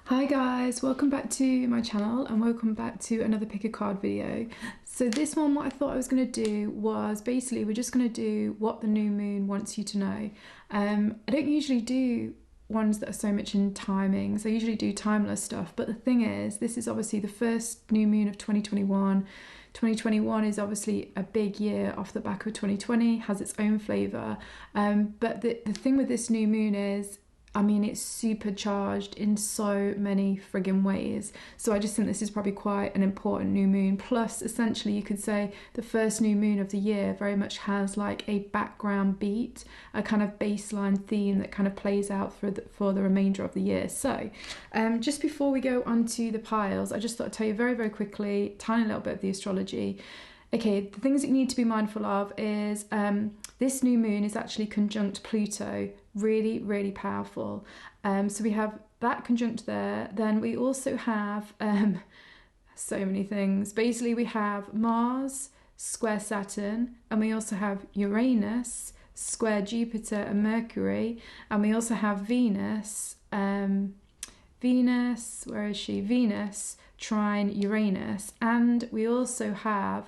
Hi guys, welcome back to my channel and welcome back to another pick a card video. So this one, what I thought I was going to do was basically we're just going to do what the new moon wants you to know. I don't usually do ones that are so much in timings. I usually do timeless stuff, but the thing is, this is obviously the first new moon of 2021. 2021 is obviously a big year off the back of 2020, has its own flavour. But the thing with this new moon is, I mean, it's supercharged in so many friggin' ways. So I just think this is probably quite an important new moon. Plus, essentially, you could say the first new moon of the year very much has like a background beat, a kind of baseline theme that kind of plays out for the remainder of the year. So just before we go on to the piles, I just thought I'd tell you very, very quickly, tiny little bit of the astrology. Okay, the things that you need to be mindful of is this new moon is actually conjunct Pluto, really, really powerful. So we have that conjunct there. Then we also have so many things. Basically, we have Mars square Saturn, and we also have Uranus square Jupiter and Mercury, and we also have Venus, where is she? Venus trine Uranus, and we also have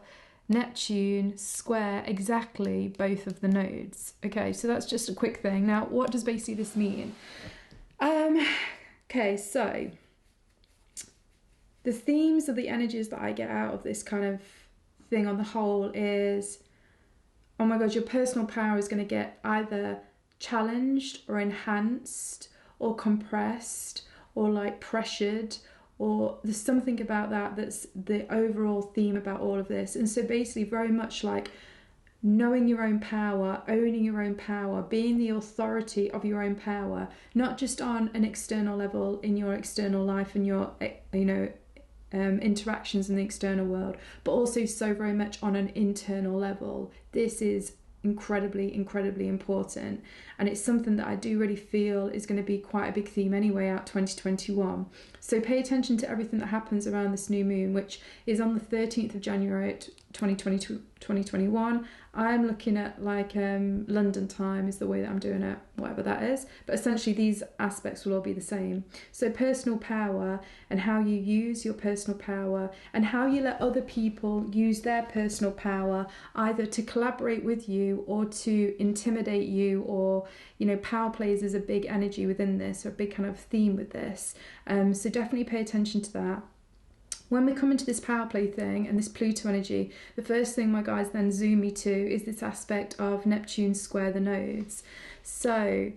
Neptune square exactly both of the nodes. Okay, so that's just a quick thing. Now, what does basically this mean? Okay, so the themes of the energies that I get out of this kind of thing on the whole is, oh my God, your personal power is going to get either challenged or enhanced or compressed or like pressured, or there's something about that that's the overall theme about all of this. And so basically very much like knowing your own power, owning your own power, being the authority of your own power, not just on an external level in your external life and your, interactions in the external world, but also so very much on an internal level. This is incredibly important, and it's something that I do really feel is going to be quite a big theme anyway out 2021. So pay attention to everything that happens around this new moon, which is on the 13th of January 2021. I'm looking at like London time is the way that I'm doing it, whatever that is, but essentially these aspects will all be the same. So personal power and how you use your personal power and how you let other people use their personal power either to collaborate with you or to intimidate you, or power plays is a big energy within this, or a big kind of theme with this. So definitely pay attention to that. When we come into this power play thing and this Pluto energy, the first thing my guys then zoom me to is this aspect of Neptune square the nodes. So,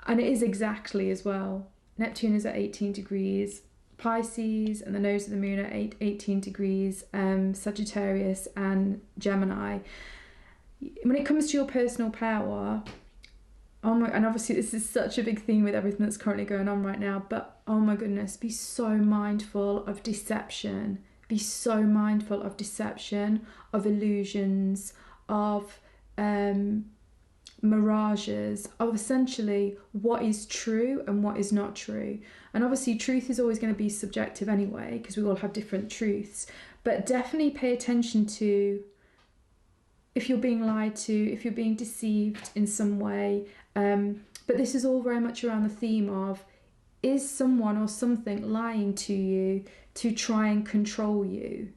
and it is exactly as well. Neptune is at 18 degrees Pisces, and the nodes of the moon are 18 degrees Sagittarius and Gemini. When it comes to your personal power, and obviously this is such a big theme with everything that's currently going on right now, but oh my goodness, be so mindful of deception. Be so mindful of deception, of illusions, of mirages, of essentially what is true and what is not true. And obviously truth is always going to be subjective anyway, because we all have different truths, but definitely pay attention to if you're being lied to, if you're being deceived in some way. But this is all very much around the theme of, is someone or something lying to you to try and control you?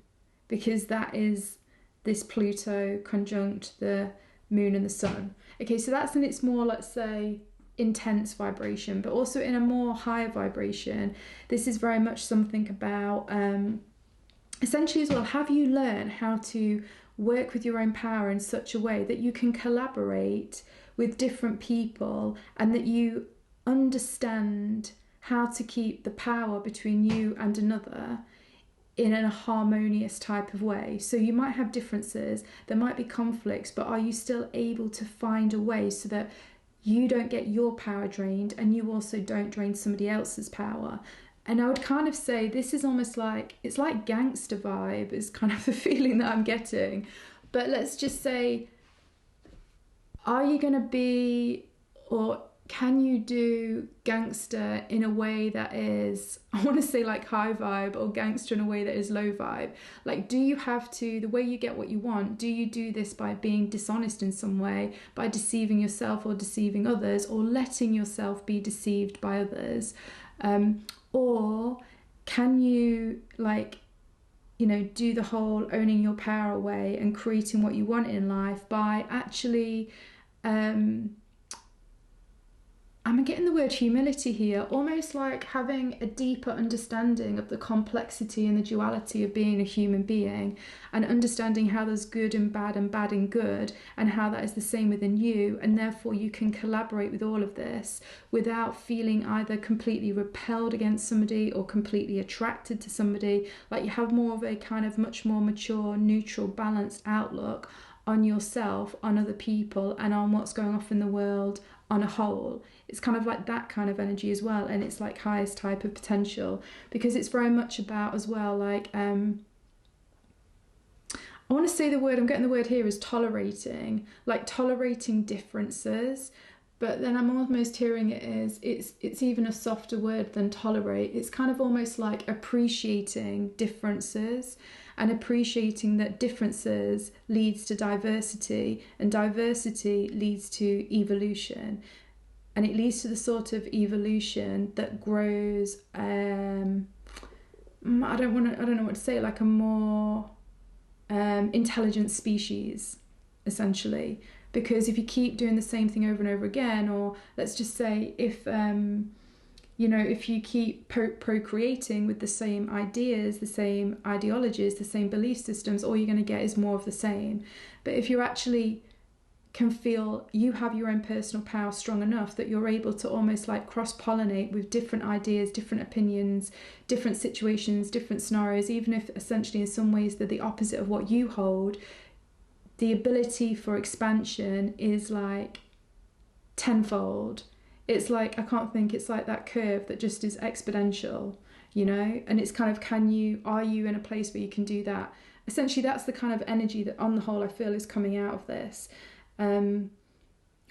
Because that is this Pluto conjunct the moon and the sun. Okay, so that's in its more, let's say, intense vibration, but also in a more higher vibration, this is very much something about essentially as well, have you learned how to work with your own power in such a way that you can collaborate with different people and that you understand how to keep the power between you and another in a harmonious type of way. So you might have differences, there might be conflicts, but are you still able to find a way so that you don't get your power drained and you also don't drain somebody else's power? And I would kind of say this is almost like, it's like gangster vibe is kind of the feeling that I'm getting. But let's just say, are you going to be, or can you do gangster in a way that is, I want to say like high vibe, or gangster in a way that is low vibe? Like, do you have to, the way you get what you want, do you do this by being dishonest in some way, by deceiving yourself or deceiving others, or letting yourself be deceived by others? Or can you, like, you know, do the whole owning your power way and creating what you want in life by actually, I'm getting the word humility here, almost like having a deeper understanding of the complexity and the duality of being a human being, and understanding how there's good and bad and good, and how that is the same within you, and therefore you can collaborate with all of this without feeling either completely repelled against somebody or completely attracted to somebody. Like, you have more of a kind of much more mature, neutral, balanced outlook on yourself, on other people, and on what's going off in the world on a whole. It's kind of like that kind of energy as well, and it's like highest type of potential, because it's very much about as well, like, I want to say the word, I'm getting the word here, is tolerating, like tolerating differences, but then I'm almost hearing it as, it's even a softer word than tolerate. It's kind of almost like appreciating differences, and appreciating that differences leads to diversity, and diversity leads to evolution, and it leads to the sort of evolution that grows, I don't know what to say, like a more intelligent species, essentially. Because if you keep doing the same thing over and over again, or let's just say if if you keep procreating with the same ideas, the same ideologies, the same belief systems, all you're going to get is more of the same. But if you actually can feel you have your own personal power strong enough that you're able to almost like cross-pollinate with different ideas, different opinions, different situations, different scenarios, even if essentially in some ways they're the opposite of what you hold, the ability for expansion is like tenfold. It's like, I can't think, it's like that curve that just is exponential, and it's kind of, are you in a place where you can do that? Essentially, that's the kind of energy that on the whole I feel is coming out of this. And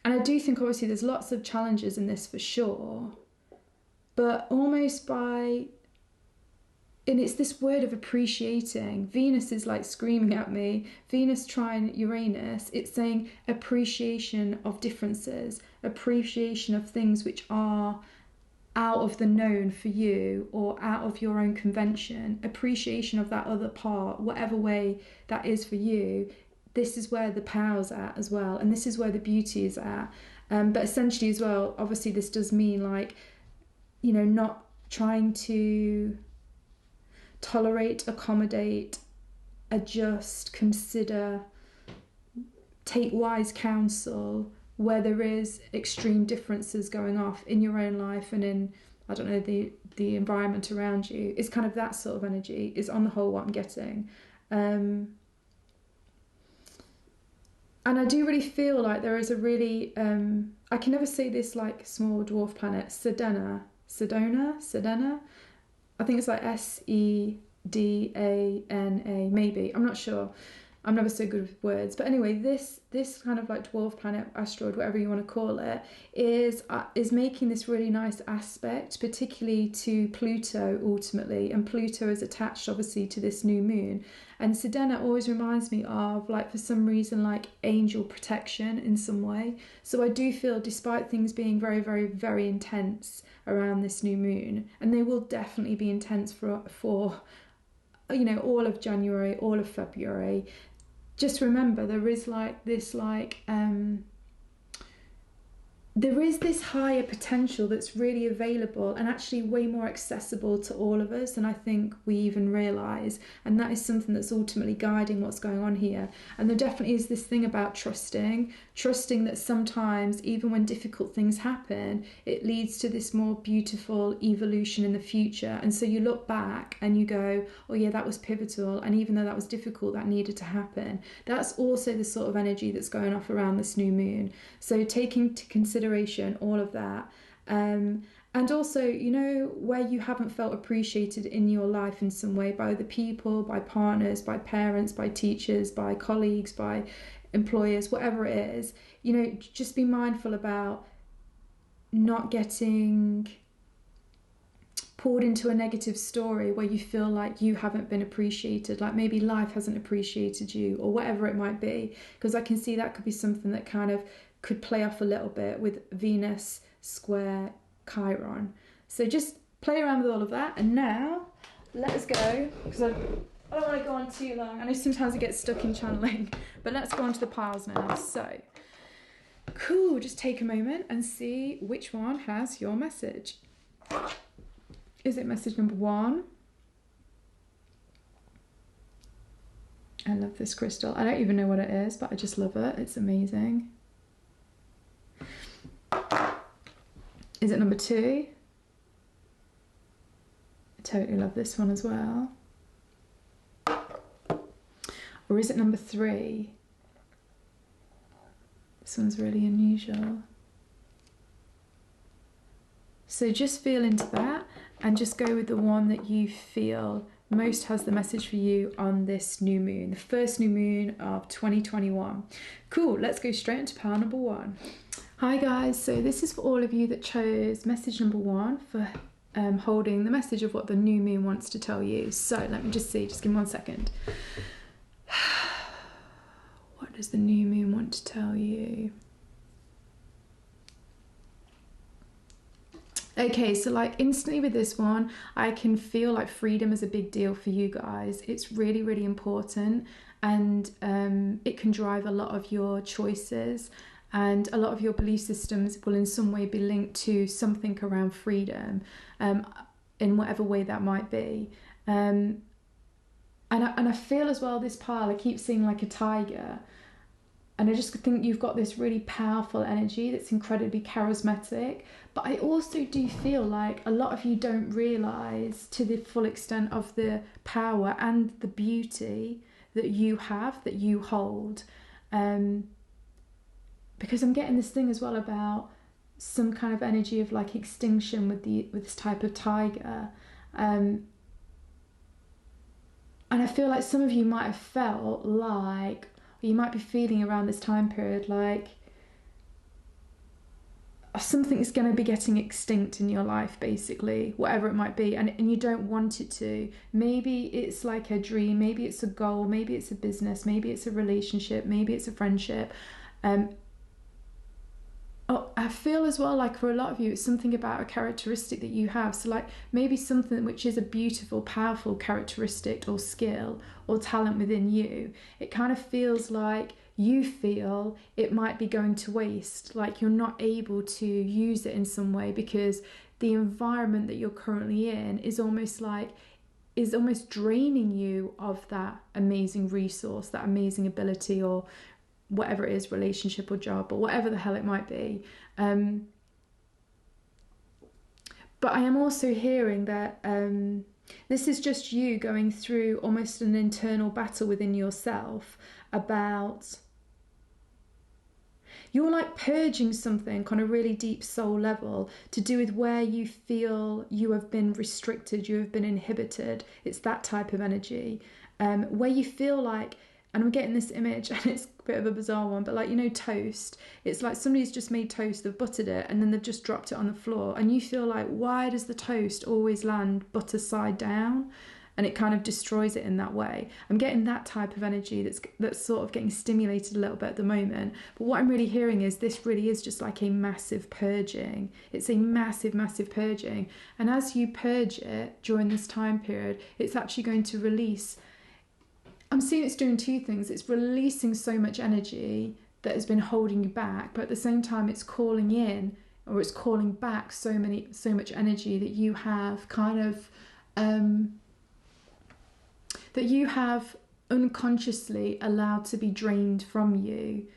I do think obviously there's lots of challenges in this for sure, but almost and it's this word of appreciating. Venus is like screaming at me. Venus trine Uranus. It's saying appreciation of differences, appreciation of things which are out of the known for you or out of your own convention, appreciation of that other part, whatever way that is for you. This is where the power's at as well, and this is where the beauty is at. But essentially as well, obviously this does mean like, not trying to tolerate, accommodate, adjust, consider, take wise counsel where there is extreme differences going off in your own life and in, I don't know, the environment around you. It's kind of that sort of energy is on the whole what I'm getting. And I do really feel like there is a really, I can never say this like small dwarf planet, Sedna. I think it's like Sedana, maybe. I'm not sure. I'm never so good with words. But anyway, this kind of like dwarf planet, asteroid, whatever you want to call it, is making this really nice aspect, particularly to Pluto ultimately. And Pluto is attached obviously to this new moon. And Sedna always reminds me of, like, for some reason, like angel protection in some way. So I do feel, despite things being very, very, very intense around this new moon, and they will definitely be intense for all of January, all of February, just remember there is like this there is this higher potential that's really available and actually way more accessible to all of us than I think we even realise, and that is something that's ultimately guiding what's going on here. And there definitely is this thing about trusting that sometimes, even when difficult things happen, it leads to this more beautiful evolution in the future. And so you look back and you go, oh yeah, that was pivotal, and even though that was difficult, that needed to happen. That's also the sort of energy that's going off around this new moon. So taking into consideration all of that, and also, where you haven't felt appreciated in your life in some way by other people, by partners, by parents, by teachers, by colleagues, by employers, whatever it is, just be mindful about not getting poured into a negative story where you feel like you haven't been appreciated, like maybe life hasn't appreciated you or whatever it might be, because I can see that could be something that kind of could play off a little bit with Venus square Chiron. So just play around with all of that, and now let us go, because I don't want to go on too long. I know sometimes I get stuck in channeling, but let's go on to the piles now. So cool, just take a moment and see which one has your message. Is it message number 1? I love this crystal. I don't even know what it is, but I just love it. It's amazing. Is it number 2? I totally love this one as well. Or is it number 3? This one's really unusual. So just feel into that and just go with the one that you feel most has the message for you on this new moon, the first new moon of 2021. Cool, let's go straight into pile number 1. Hi guys, so this is for all of you that chose message number 1 for holding the message of what the new moon wants to tell you. So let me just see, just give me 1 second. What does the new moon want to tell you? Okay, so like instantly with this one, I can feel like freedom is a big deal for you guys. It's really, really important, and it can drive a lot of your choices, and a lot of your belief systems will in some way be linked to something around freedom, in whatever way that might be. And I feel as well, this pile, I keep seeing like a tiger. And I just think you've got this really powerful energy that's incredibly charismatic. But I also do feel like a lot of you don't realise to the full extent of the power and the beauty that you have, that you hold. Because I'm getting this thing as well about some kind of energy of like extinction with this type of tiger. And I feel like some of you might have felt like, you might be feeling around this time period like something is going to be getting extinct in your life, basically, whatever it might be, and you don't want it to. Maybe it's like a dream, maybe it's a goal, maybe it's a business, maybe it's a relationship, maybe it's a friendship. I feel as well like for a lot of you it's something about a characteristic that you have. So like maybe something which is a beautiful, powerful characteristic or skill or talent within you. It kind of feels like you feel it might be going to waste, like you're not able to use it in some way because the environment that you're currently in is almost draining you of that amazing resource, that amazing ability, or whatever it is, relationship or job or whatever the hell it might be. But I am also hearing that this is just you going through almost an internal battle within yourself about, you're like purging something on a really deep soul level to do with where you feel you have been restricted, you have been inhibited. It's that type of energy, where you feel like, and I'm getting this image and it's a bit of a bizarre one, but like, you know, toast. It's like somebody's just made toast, they've buttered it, and then they've just dropped it on the floor. And you feel like, why does the toast always land butter side down? And it kind of destroys it in that way. I'm getting that type of energy that's sort of getting stimulated a little bit at the moment. But what I'm really hearing is this really is just like a massive purging. It's a massive, massive purging. And as you purge it during this time period, it's actually going to release. I'm seeing it's doing two things. It's releasing so much energy that has been holding you back, but at the same time it's calling in, or it's calling back so much energy that you have kind of that you have unconsciously allowed to be drained from you.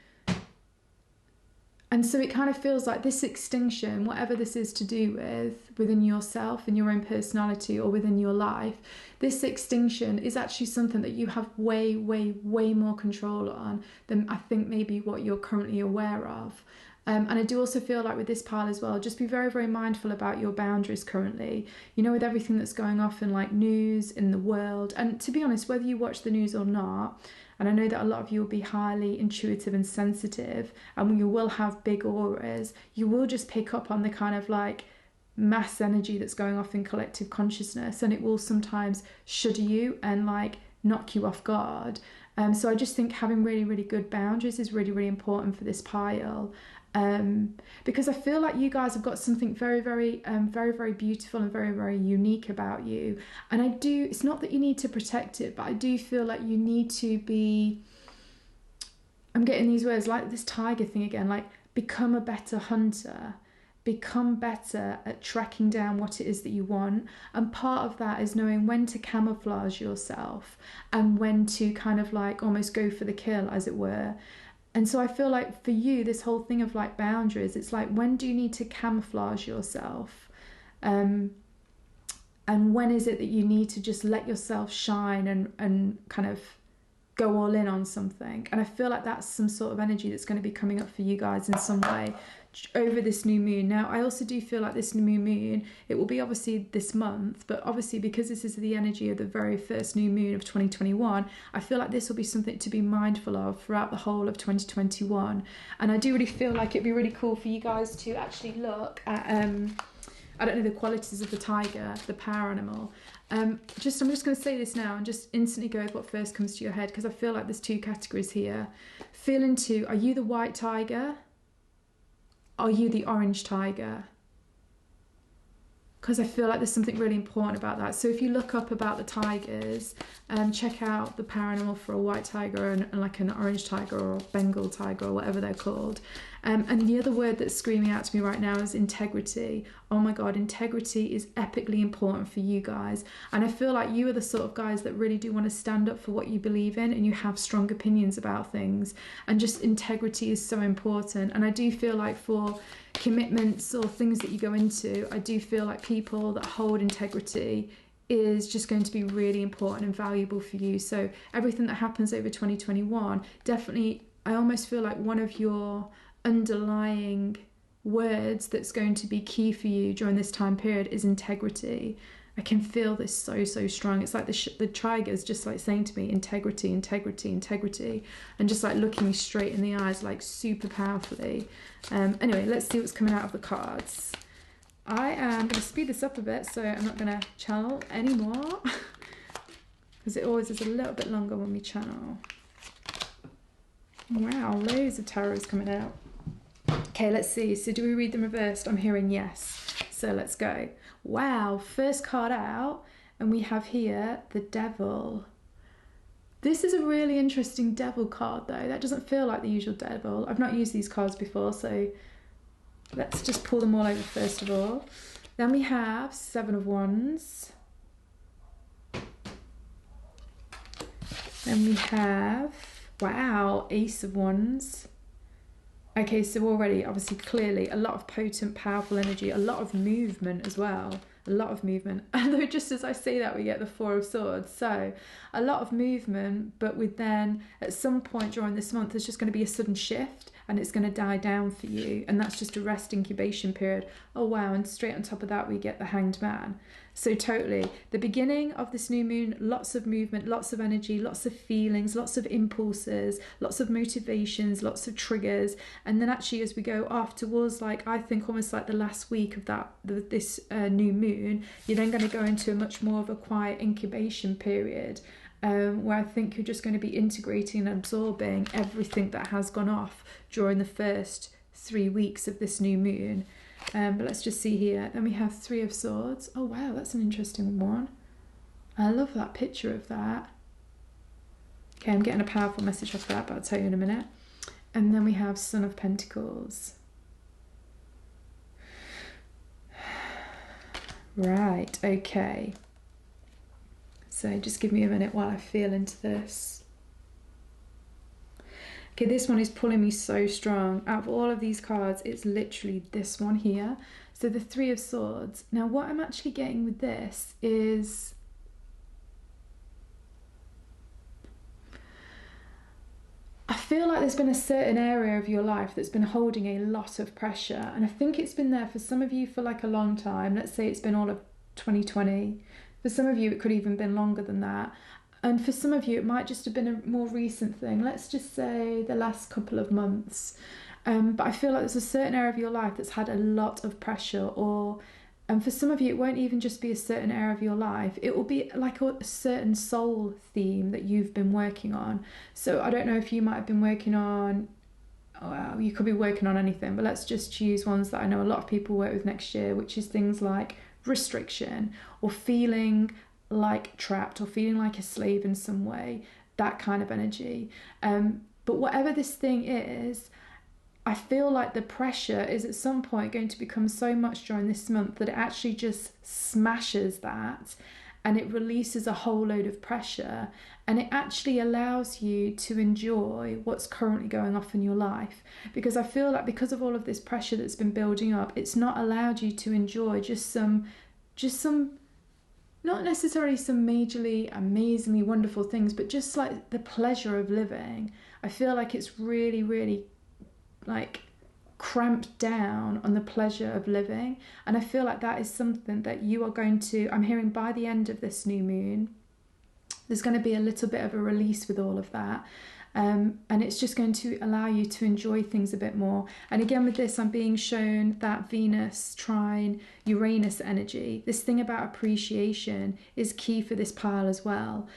And so it kind of feels like this extinction, whatever this is to do with within yourself and your own personality or within your life, this extinction is actually something that you have way, way, way more control on than I think maybe what you're currently aware of. And I do also feel like with this pile as well, just be very, very mindful about your boundaries currently. You know, with everything that's going off in like news, in the world. And to be honest, whether you watch the news or not, And I know that a lot of you will be highly intuitive and sensitive, and you will have big auras. You will just pick up on the kind of like mass energy that's going off in collective consciousness, and it will sometimes shudder you and like knock you off guard. So I just think having really, really good boundaries is really, really important for this pile. Because I feel like you guys have got something very, very, very, very beautiful and very, very unique about you. And it's not that you need to protect it, but I do feel like you need to be, I'm getting these words like this tiger thing again, like become a better hunter, become better at tracking down what it is that you want. And part of that is knowing when to camouflage yourself and when to kind of like almost go for the kill, as it were. And so I feel like for you, this whole thing of like boundaries, it's like, when do you need to camouflage yourself? And when is it that you need to just let yourself shine and kind of go all in on something? And I feel like that's some sort of energy that's going to be coming up for you guys in some way over this new moon. Now, I also do feel like this new moon, it will be obviously this month, but obviously because this is the energy of the very first new moon of 2021, I feel like this will be something to be mindful of throughout the whole of 2021. And I do really feel like it'd be really cool for you guys to actually look at, I don't know the qualities of the tiger, the power animal. I'm just going to say this now and just instantly go with what first comes to your head, because I feel like there's two categories here. Feel into, are you the white tiger? Are you the orange tiger? Because I feel like there's something really important about that. So if you look up about the tigers, check out the power animal for a white tiger and like an orange tiger or a Bengal tiger or whatever they're called. And the other word that's screaming out to me right now is integrity. Oh my God, integrity is epically important for you guys. And I feel like you are the sort of guys that really do want to stand up for what you believe in, and you have strong opinions about things. And just integrity is so important. And I do feel like for commitments or things that you go into, I do feel like people that hold integrity is just going to be really important and valuable for you. So everything that happens over 2021, definitely, I almost feel like one of your underlying words that's going to be key for you during this time period is integrity. I can feel this so strong. It's like the tiger's just like saying to me, integrity, integrity, integrity, and just like looking me straight in the eyes, like super powerfully. Anyway, let's see what's coming out of the cards. I am going to speed this up a bit, so I'm not going to channel anymore because it always is a little bit longer when we channel. Wow, loads of tarots coming out. Okay, let's see. So do we read them reversed? I'm hearing yes. So let's go. Wow, first card out, and we have here the Devil. This is a really interesting Devil card though. That doesn't feel like the usual Devil. I've not used these cards before, so let's just pull them all over first of all. Then we have Seven of Wands. Then we have, wow, Ace of Wands. Okay, so already, obviously, clearly, a lot of potent, powerful energy, a lot of movement as well, a lot of movement. Although just as I say that, we get the Four of Swords. So a lot of movement, but with then, at some point during this month, there's just going to be a sudden shift and it's going to die down for you. And that's just a rest incubation period. Oh, wow. And straight on top of that, we get the Hanged Man. So totally, the beginning of this new moon, lots of movement, lots of energy, lots of feelings, lots of impulses, lots of motivations, lots of triggers. And then actually as we go off towards, like, I think almost like the last week of this new moon, you're then going to go into a much more of a quiet incubation period, where I think you're just going to be integrating and absorbing everything that has gone off during the first 3 weeks of this new moon. But let's just see here. Then we have Three of Swords. Oh wow, that's an interesting one. I love that picture of that. Okay, I'm getting a powerful message off that, but I'll tell you in a minute. And then we have Son of Pentacles. Right, okay. So just give me a minute while I feel into this. Okay, this one is pulling me so strong. Out of all of these cards, it's literally this one here. So the Three of Swords. Now, what I'm actually getting with this is I feel like there's been a certain area of your life that's been holding a lot of pressure. And I think it's been there for some of you for like a long time. Let's say it's been all of 2020. For some of you, it could even been longer than that. And for some of you, it might just have been a more recent thing. Let's just say the last couple of months. But I feel like there's a certain area of your life that's had a lot of pressure, and for some of you, it won't even just be a certain area of your life. It will be like a certain soul theme that you've been working on. So I don't know if you might have been working on, well, you could be working on anything, but let's just choose ones that I know a lot of people work with next year, which is things like restriction or feeling like trapped or feeling like a slave in some way, that kind of energy. But whatever this thing is, I feel like the pressure is at some point going to become so much during this month that it actually just smashes that, and it releases a whole load of pressure, and it actually allows you to enjoy what's currently going off in your life. Because I feel like because of all of this pressure that's been building up, it's not allowed you to enjoy just some not necessarily some majorly amazingly wonderful things, but just like the pleasure of living. I feel like it's really, really like cramped down on the pleasure of living, and I feel like that is something that you are going to, I'm hearing by the end of this new moon, there's going to be a little bit of a release with all of that, and it's just going to allow you to enjoy things a bit more. And again, with this, I'm being shown that Venus trine Uranus energy, this thing about appreciation, is key for this pile as well.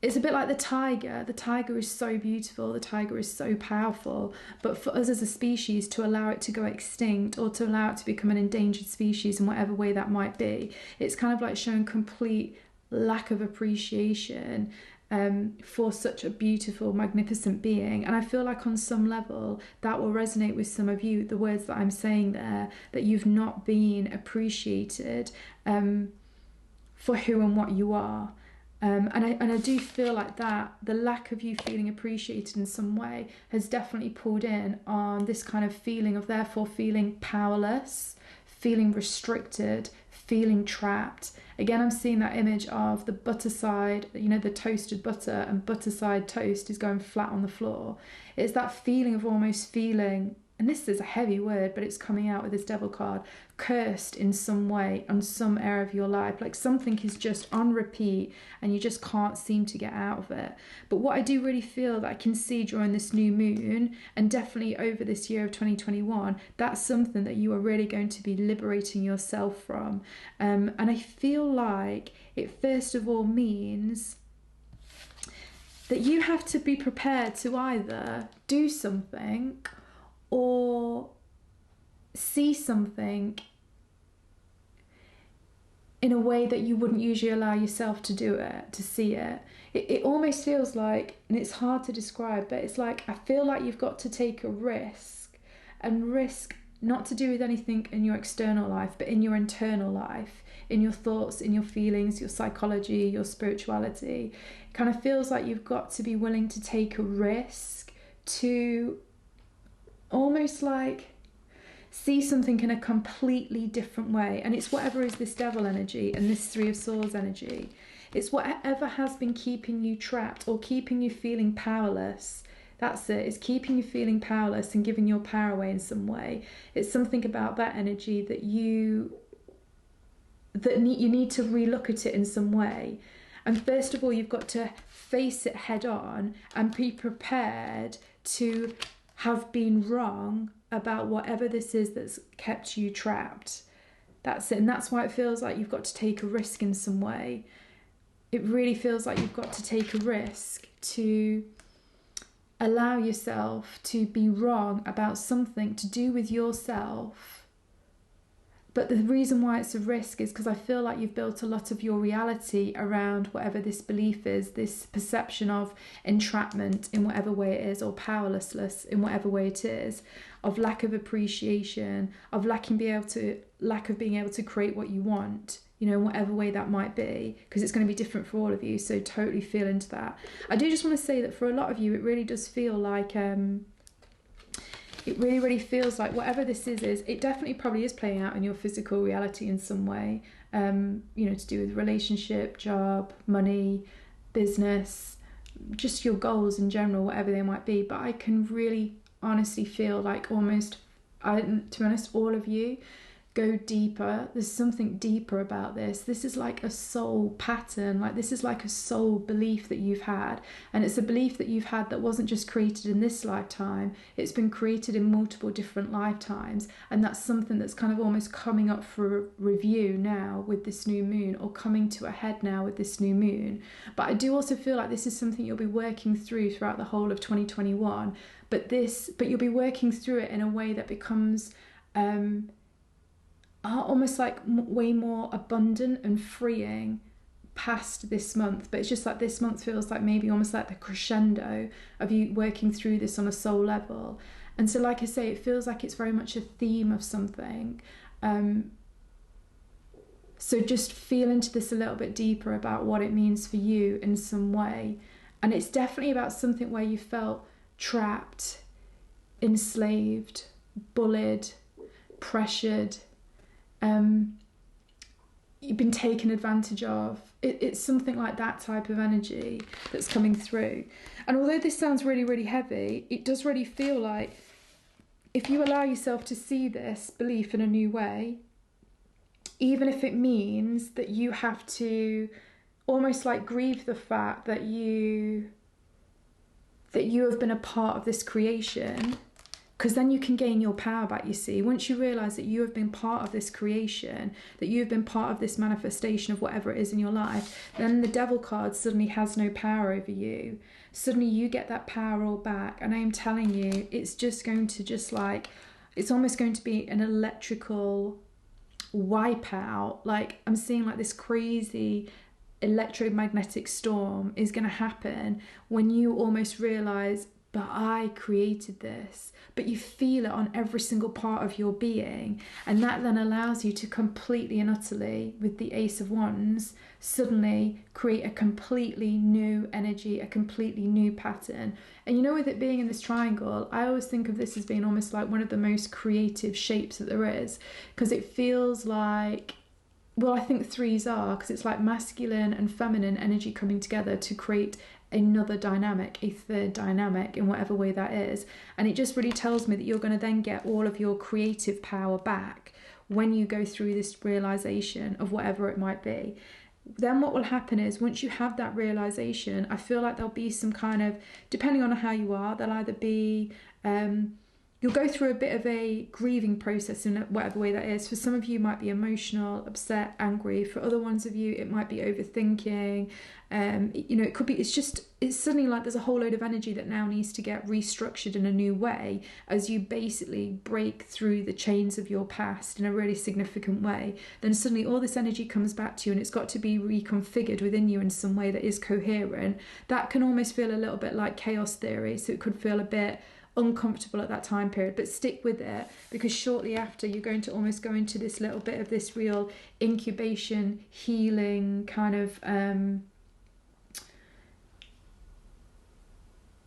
It's a bit like the tiger. The tiger is so beautiful, the tiger is so powerful, but for us as a species, to allow it to go extinct or to allow it to become an endangered species in whatever way that might be, it's kind of like showing complete lack of appreciation for such a beautiful, magnificent being. And I feel like on some level that will resonate with some of you, the words that I'm saying there, that you've not been appreciated for who and what you are. And I do feel like that the lack of you feeling appreciated in some way has definitely pulled in on this kind of feeling of therefore feeling powerless, feeling restricted, feeling trapped. Again, I'm seeing that image of the butter side, you know, the toasted butter, and butter side toast is going flat on the floor. It's that feeling of almost feeling, and this is a heavy word, but it's coming out with this devil card, cursed in some way on some area of your life, like something is just on repeat and you just can't seem to get out of it. But what I do really feel that I can see during this new moon, and definitely over this year of 2021, that's something that you are really going to be liberating yourself from. And I feel like it first of all means that you have to be prepared to either do something or see something in a way that you wouldn't usually allow yourself to do it, to see it. It almost feels like, and it's hard to describe, but it's like, I feel like you've got to take a risk, and risk not to do with anything in your external life, but in your internal life, in your thoughts, in your feelings, your psychology, your spirituality. It kind of feels like you've got to be willing to take a risk to almost like see something in a completely different way. And it's whatever is this devil energy and this Three of Swords energy. It's whatever has been keeping you trapped or keeping you feeling powerless. That's it. It's keeping you feeling powerless and giving your power away in some way. It's something about that energy that you need to relook at it in some way. And first of all, you've got to face it head on and be prepared to have been wrong about whatever this is that's kept you trapped. That's it. And that's why it feels like you've got to take a risk in some way. It really feels like you've got to take a risk to allow yourself to be wrong about something to do with yourself. But the reason why it's a risk is because I feel like you've built a lot of your reality around whatever this belief is, this perception of entrapment in whatever way it is, or powerlessness in whatever way it is, of lack of appreciation, of lack of being able to create what you want, you know, in whatever way that might be, because it's going to be different for all of you. So totally feel into that. I do just want to say that for a lot of you, it really does feel like it really, really feels like whatever this is, it definitely probably is playing out in your physical reality in some way, you know, to do with relationship, job, money, business, just your goals in general, whatever they might be. But I can really honestly feel like almost, to be honest, all of you go deeper. There's something deeper about this. This is like a soul pattern. Like this is like a soul belief that you've had. And it's a belief that you've had that wasn't just created in this lifetime. It's been created in multiple different lifetimes. And that's something that's kind of almost coming up for review now with this new moon, or coming to a head now with this new moon. But I do also feel like this is something you'll be working through throughout the whole of 2021. But you'll be working through it in a way that becomes almost like way more abundant and freeing past this month. But it's just like this month feels like maybe almost like the crescendo of you working through this on a soul level. And so, like I say, it feels like it's very much a theme of something. So just feel into this a little bit deeper about what it means for you in some way. And it's definitely about something where you felt trapped, enslaved, bullied, pressured, you've been taken advantage of. It's something like that type of energy that's coming through. And although this sounds really, really heavy, it does really feel like if you allow yourself to see this belief in a new way, even if it means that you have to almost like grieve the fact that you have been a part of this creation, because then you can gain your power back, you see. Once you realise that you have been part of this creation, that you have been part of this manifestation of whatever it is in your life, then the devil card suddenly has no power over you. Suddenly you get that power all back. And I am telling you, it's just going to it's almost going to be an electrical wipeout. Like I'm seeing like this crazy electromagnetic storm is going to happen when you almost realise, but I created this. But you feel it on every single part of your being. And that then allows you to completely and utterly, with the Ace of Wands, suddenly create a completely new energy, a completely new pattern. And you know, with it being in this triangle, I always think of this as being almost like one of the most creative shapes that there is. Because it feels like, well, I think threes are, because it's like masculine and feminine energy coming together to create another dynamic, a third dynamic, in whatever way that is. And it just really tells me that you're going to then get all of your creative power back when you go through this realization of whatever it might be. Then what will happen is, once you have that realization, I feel like there'll be some kind of, depending on how you are, there'll either be you'll go through a bit of a grieving process in whatever way that is. For some of you, it might be emotional, upset, angry. For other ones of you, it might be overthinking. You know, it could be, it's suddenly like there's a whole load of energy that now needs to get restructured in a new way as you basically break through the chains of your past in a really significant way. Then suddenly all this energy comes back to you, and it's got to be reconfigured within you in some way that is coherent. That can almost feel a little bit like chaos theory. So it could feel a bit uncomfortable at that time period, but stick with it, because shortly after you're going to almost go into this little bit of this real incubation, healing kind of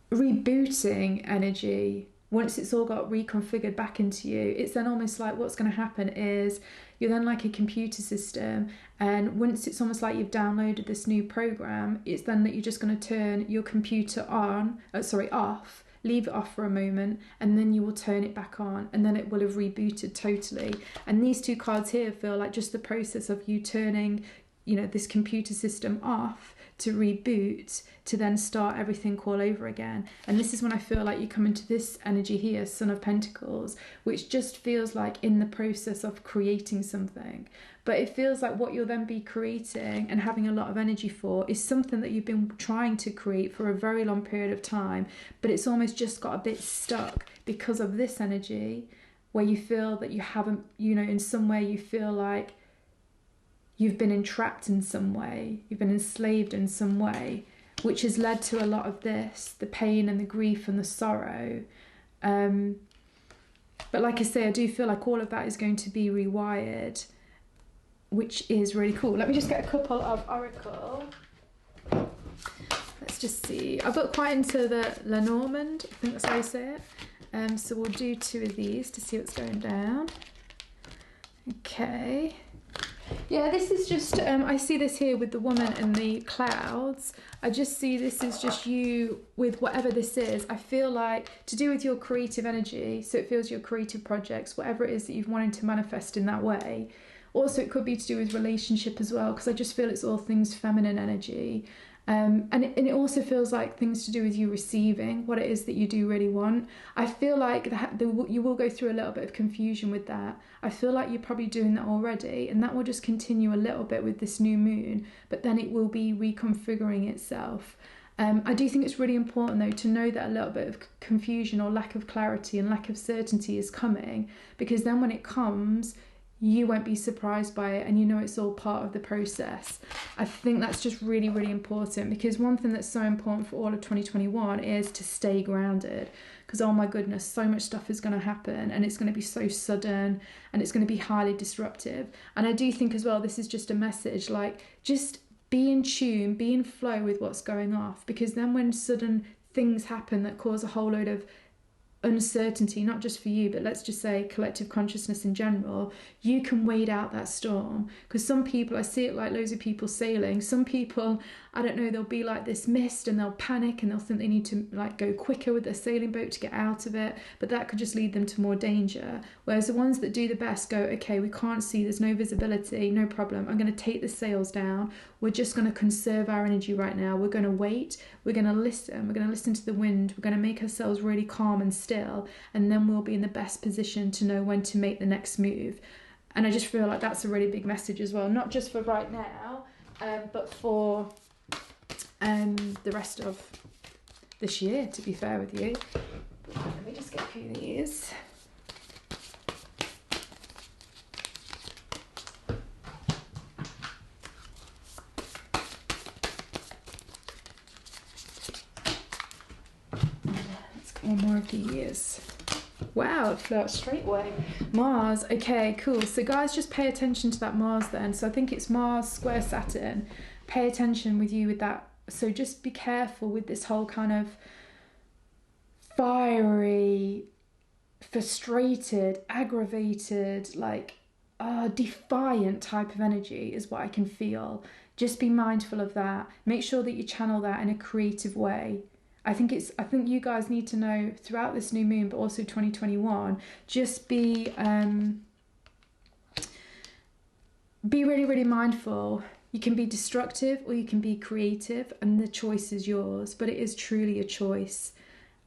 rebooting energy. Once it's all got reconfigured back into you, it's then almost like what's going to happen is you're then like a computer system, and once it's almost like you've downloaded this new program, it's then that you're just going to turn your computer off, leave it off for a moment, and then you will turn it back on, and then it will have rebooted totally. And these two cards here feel like just the process of you turning, you know, this computer system off to reboot, to then start everything all over again. And this is when I feel like you come into this energy here, Son of Pentacles, which just feels like in the process of creating something. But it feels like what you'll then be creating and having a lot of energy for is something that you've been trying to create for a very long period of time, but it's almost just got a bit stuck because of this energy, where you feel that you haven't, you know, in some way you feel like you've been entrapped in some way, you've been enslaved in some way, which has led to a lot of this, the pain and the grief and the sorrow. But like I say, I do feel like all of that is going to be rewired, which is really cool. Let me just get a couple of oracle. Let's just see. I've got quite into the Lenormand, I think that's how you say it. So we'll do two of these to see what's going down. Okay. Yeah, this is just, I see this here with the woman and the clouds. I just see this is just you with whatever this is. I feel like to do with your creative energy, so it feels your creative projects, whatever it is that you've wanted to manifest in that way. Also, it could be to do with relationship as well, because I just feel it's all things feminine energy. And it also feels like things to do with you receiving what it is that you do really want. I feel like you will go through a little bit of confusion with that. I feel like you're probably doing that already, and that will just continue a little bit with this new moon, but then it will be reconfiguring itself. I do think it's really important though to know that a little bit of confusion or lack of clarity and lack of certainty is coming, because then when it comes, you won't be surprised by it, and you know it's all part of the process. I think that's just really, really important, because one thing that's so important for all of 2021 is to stay grounded, because oh my goodness, so much stuff is going to happen, and it's going to be so sudden, and it's going to be highly disruptive. And I do think as well, this is just a message, like, just be in tune, be in flow with what's going off, because then when sudden things happen that cause a whole load of uncertainty, not just for you, but let's just say collective consciousness in general, you can wade out that storm. Because some people, I see it like loads of people sailing, some people, I don't know, they'll be like this mist and they'll panic and they'll think they need to like go quicker with their sailing boat to get out of it, but that could just lead them to more danger. Whereas the ones that do the best go, okay, we can't see, there's no visibility, no problem, I'm going to take the sails down, we're just going to conserve our energy right now, we're going to wait, we're going to listen to the wind, we're going to make ourselves really calm and still, and then we'll be in the best position to know when to make the next move. And I just feel like that's a really big message as well, not just for right now, but for the rest of this year, to be fair with you. Let me just get a few of these. Let's get one more of these. Wow, it flew out straight away. Mars, okay, cool. So guys, just pay attention to that Mars then. So I think it's Mars square Saturn. Pay attention with you with that. So just be careful with this whole kind of fiery, frustrated, aggravated, like defiant type of energy is what I can feel. Just be mindful of that. Make sure that you channel that in a creative way. I think you guys need to know throughout this new moon, but also 2021, just be really, really mindful. You can be destructive or you can be creative, and the choice is yours, but it is truly a choice.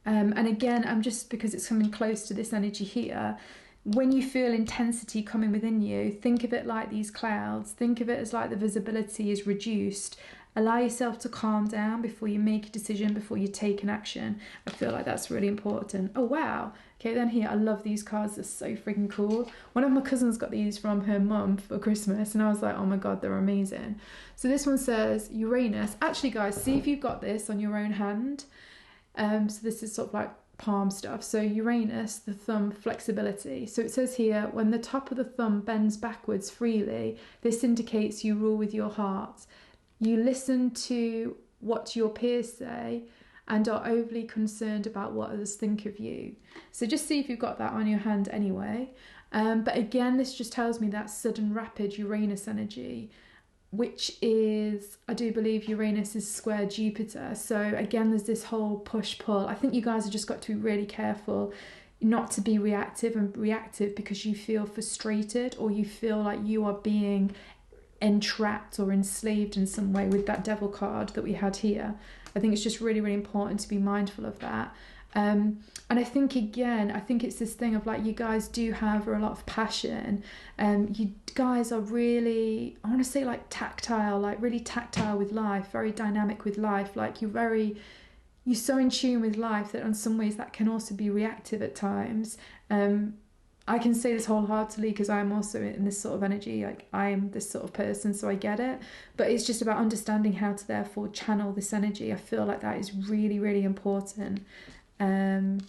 And again, because it's coming close to this energy here, when you feel intensity coming within you, think of it like these clouds. Think of it as like the visibility is reduced. Allow yourself to calm down before you make a decision, before you take an action. I feel like that's really important. Oh, wow. Okay, then here, I love these cards. They're so freaking cool. One of my cousins got these from her mum for Christmas, and I was like, oh my God, they're amazing. So this one says Uranus. Actually, guys, see if you've got this on your own hand. So this is sort of like palm stuff. So Uranus, the thumb, flexibility. So it says here, when the top of the thumb bends backwards freely, this indicates you rule with your heart. You listen to what your peers say and are overly concerned about what others think of you. So just see if you've got that on your hand anyway. But again, this just tells me that sudden, rapid Uranus energy, which is, I do believe Uranus is square Jupiter. So again, there's this whole push-pull. I think you guys have just got to be really careful not to be reactive because you feel frustrated or you feel like you are being entrapped or enslaved in some way with that devil card that we had here. I think it's just really, really important to be mindful of that. And I think it's this thing of like, you guys do have a lot of passion. You guys are really, I want to say like tactile, like really tactile with life, very dynamic with life. Like you're so in tune with life that in some ways that can also be reactive at times. I can say this wholeheartedly because I'm also in this sort of energy, like I am this sort of person, so I get it. But it's just about understanding how to therefore channel this energy. I feel like that is really, really important. And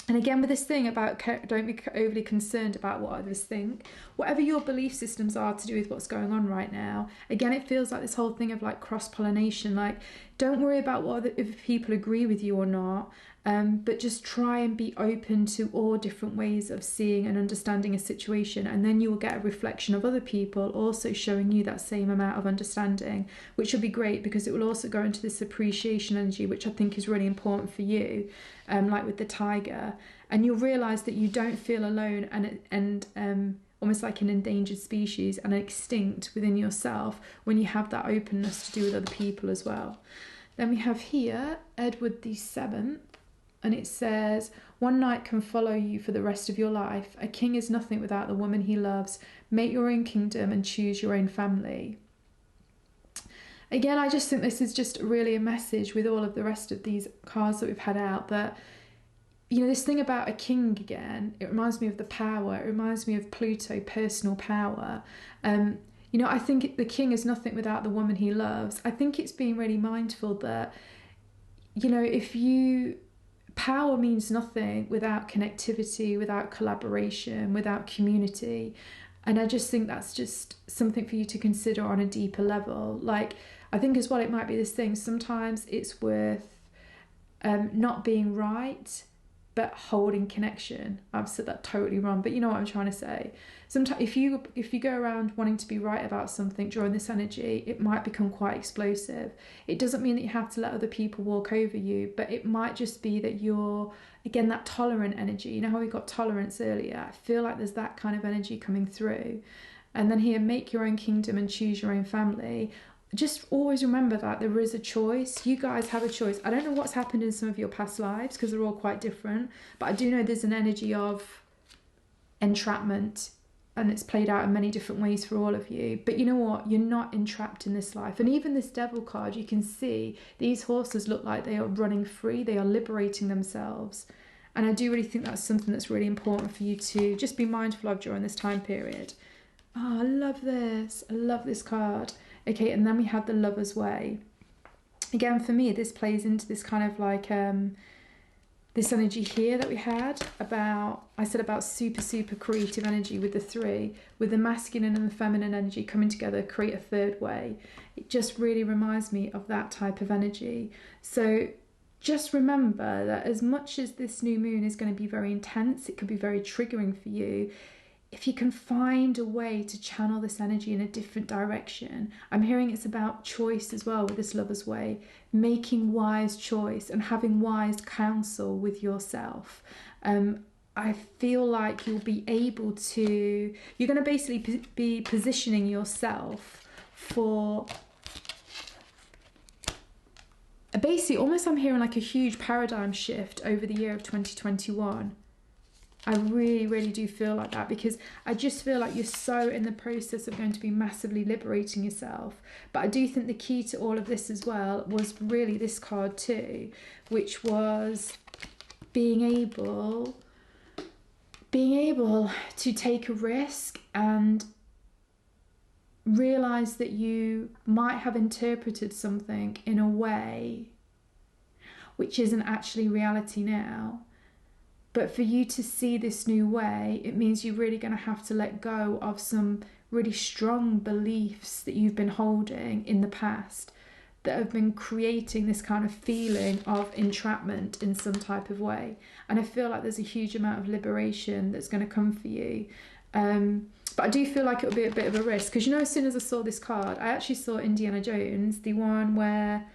again, with this thing about don't be overly concerned about what others think. Whatever your belief systems are to do with what's going on right now, again, it feels like this whole thing of like cross-pollination. Like, don't worry about if people agree with you or not. but just try and be open to all different ways of seeing and understanding a situation, and then you will get a reflection of other people also showing you that same amount of understanding, which will be great because it will also go into this appreciation energy, which I think is really important for you, like with the tiger, and you'll realize that you don't feel alone and almost like an endangered species and extinct within yourself when you have that openness to do with other people as well. Then we have here Edward the Seventh, and it says, one night can follow you for the rest of your life. A king is nothing without the woman he loves. Make your own kingdom and choose your own family. Again, I just think this is just really a message with all of the rest of these cards that we've had out, that, you know, this thing about a king again, it reminds me of the power. It reminds me of Pluto, personal power. You know, I think the king is nothing without the woman he loves. I think it's being really mindful that, you know, power means nothing without connectivity, without collaboration, without community. And I just think that's just something for you to consider on a deeper level. Like, I think as well, it might be this thing, sometimes it's worth not being right, but holding connection. I've said that totally wrong, but you know what I'm trying to say. Sometimes if you go around wanting to be right about something during this energy, it might become quite explosive. It doesn't mean that you have to let other people walk over you, but it might just be that you're, again, that tolerant energy. You know how we got tolerance earlier? I feel like there's that kind of energy coming through. And then here, make your own kingdom and choose your own family. Just always remember that there is a choice. You guys have a choice. I don't know what's happened in some of your past lives because they're all quite different, but I do know there's an energy of entrapment, and it's played out in many different ways for all of you. But you know what? You're not entrapped in this life. And even this devil card, you can see these horses look like they are running free. They are liberating themselves. And I do really think that's something that's really important for you to just be mindful of during this time period. Oh, I love this. I love this card. Okay, and then we have the Lover's Way. Again, for me, this plays into this kind of like this energy here that we had about, I said about super creative energy with the three, with the masculine and the feminine energy coming together, create a third way. It just really reminds me of that type of energy. So just remember that as much as this new moon is going to be very intense, it could be very triggering for you. If you can find a way to channel this energy in a different direction, I'm hearing it's about choice as well with this Lover's Way, making wise choice and having wise counsel with yourself. I feel like you'll be able to, you're going to basically be positioning yourself for, basically almost I'm hearing like a huge paradigm shift over the year of 2021. I really do feel like that, because I just feel like you're so in the process of going to be massively liberating yourself. But I do think the key to all of this as well was really this card too, which was being able to take a risk and realize that you might have interpreted something in a way which isn't actually reality now. But for you to see this new way, it means you're really going to have to let go of some really strong beliefs that you've been holding in the past that have been creating this kind of feeling of entrapment in some type of way. And I feel like there's a huge amount of liberation that's going to come for you. But I do feel like it'll be a bit of a risk, because, you know, as soon as I saw this card, I actually saw Indiana Jones, the one where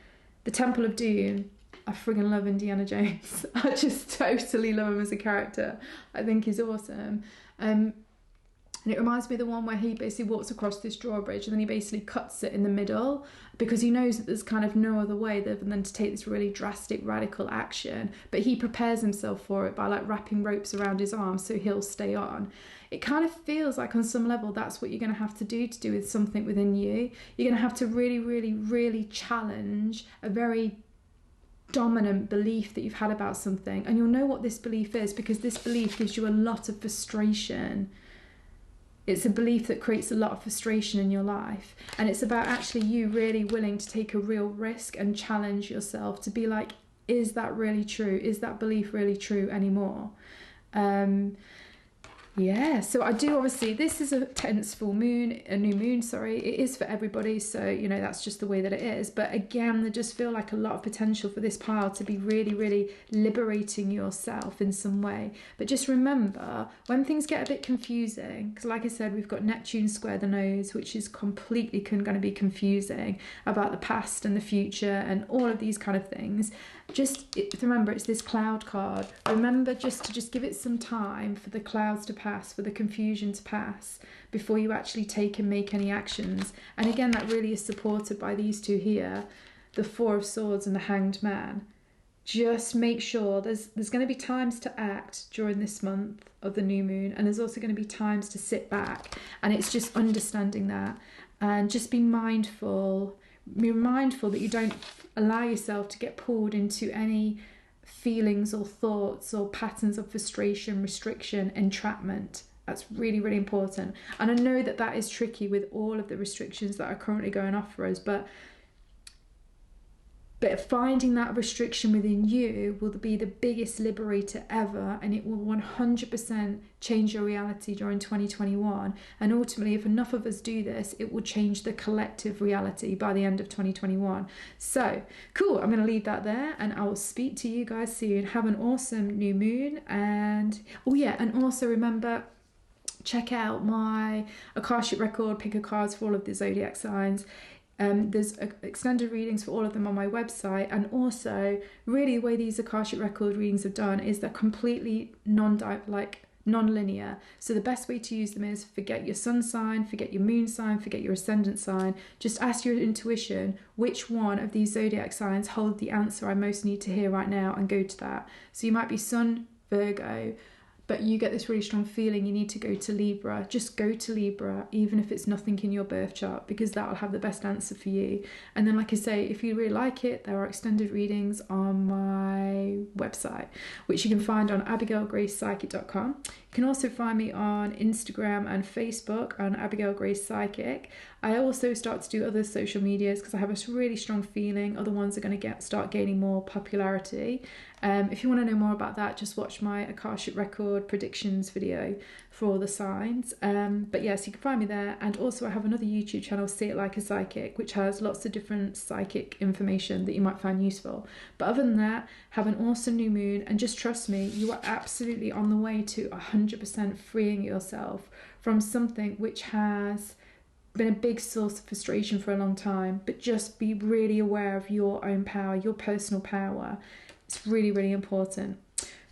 the Temple of Doom. I friggin' love Indiana Jones. I just totally love him as a character. I think he's awesome. And it reminds me of the one where he basically walks across this drawbridge and then he basically cuts it in the middle, because he knows that there's kind of no other way than to take this really drastic, radical action. But he prepares himself for it by like wrapping ropes around his arms so he'll stay on. It kind of feels like on some level that's what you're going to have to do with something within you. You're going to have to really challenge a very dominant belief that you've had about something, and you'll know what this belief is, because this belief gives you a lot of frustration. It's a belief that creates a lot of frustration in your life, and it's about actually you really willing to take a real risk and challenge yourself to be like, is that really true? Is that belief really true anymore? Yeah, so I do obviously, this is a tense full moon, a new moon, sorry. It is for everybody, so, you know, that's just the way that it is. But again, I just feel like a lot of potential for this pile to be really, really liberating yourself in some way. But just remember, when things get a bit confusing, because like I said, we've got Neptune square the nose, which is completely going to be confusing about the past and the future and all of these kind of things. Just remember, it's this cloud card. Remember just to give it some time for the clouds to pass, for the confusion to pass, before you actually take and make any actions. And again, that really is supported by these two here, the Four of Swords and the Hanged Man. Just make sure there's going to be times to act during this month of the new moon, and there's also going to be times to sit back. And it's just understanding that, and just be mindful that you don't allow yourself to get pulled into any feelings or thoughts or patterns of frustration, restriction, entrapment. That's really, really important. And I know that that is tricky with all of the restrictions that are currently going off for us, but finding that restriction within you will be the biggest liberator ever, and it will 100% change your reality during 2021. And ultimately, if enough of us do this, it will change the collective reality by the end of 2021. So cool, I'm going to leave that there, and I will speak to you guys soon. Have an awesome new moon. And oh yeah, and also remember, check out my Akashic Record, pick a cards for all of the zodiac signs. There's extended readings for all of them on my website, and also really the way these Akashic Record readings are done is they're completely non-linear. So the best way to use them is forget your sun sign, forget your moon sign, forget your ascendant sign. Just ask your intuition which one of these zodiac signs hold the answer I most need to hear right now, and go to that. So you might be Sun, Virgo, but you get this really strong feeling you need to go to Libra. Just go to Libra, even if it's nothing in your birth chart, because that will have the best answer for you. And then, like I say, if you really like it, there are extended readings on my website, which you can find on abigailgracepsychic.com. You can also find me on Instagram and Facebook on Abigail Grace Psychic. I also start to do other social medias because I have a really strong feeling other ones are going to start gaining more popularity. If you want to know more about that, just watch my Akashic Record predictions video for all the signs. But yes, you can find me there. And also I have another YouTube channel, Say It Like a Psychic, which has lots of different psychic information that you might find useful. But other than that, have an awesome new moon, and just trust me, you are absolutely on the way to 100% freeing yourself from something which has been a big source of frustration for a long time. But just be really aware of your own power, your personal power. It's really, really important.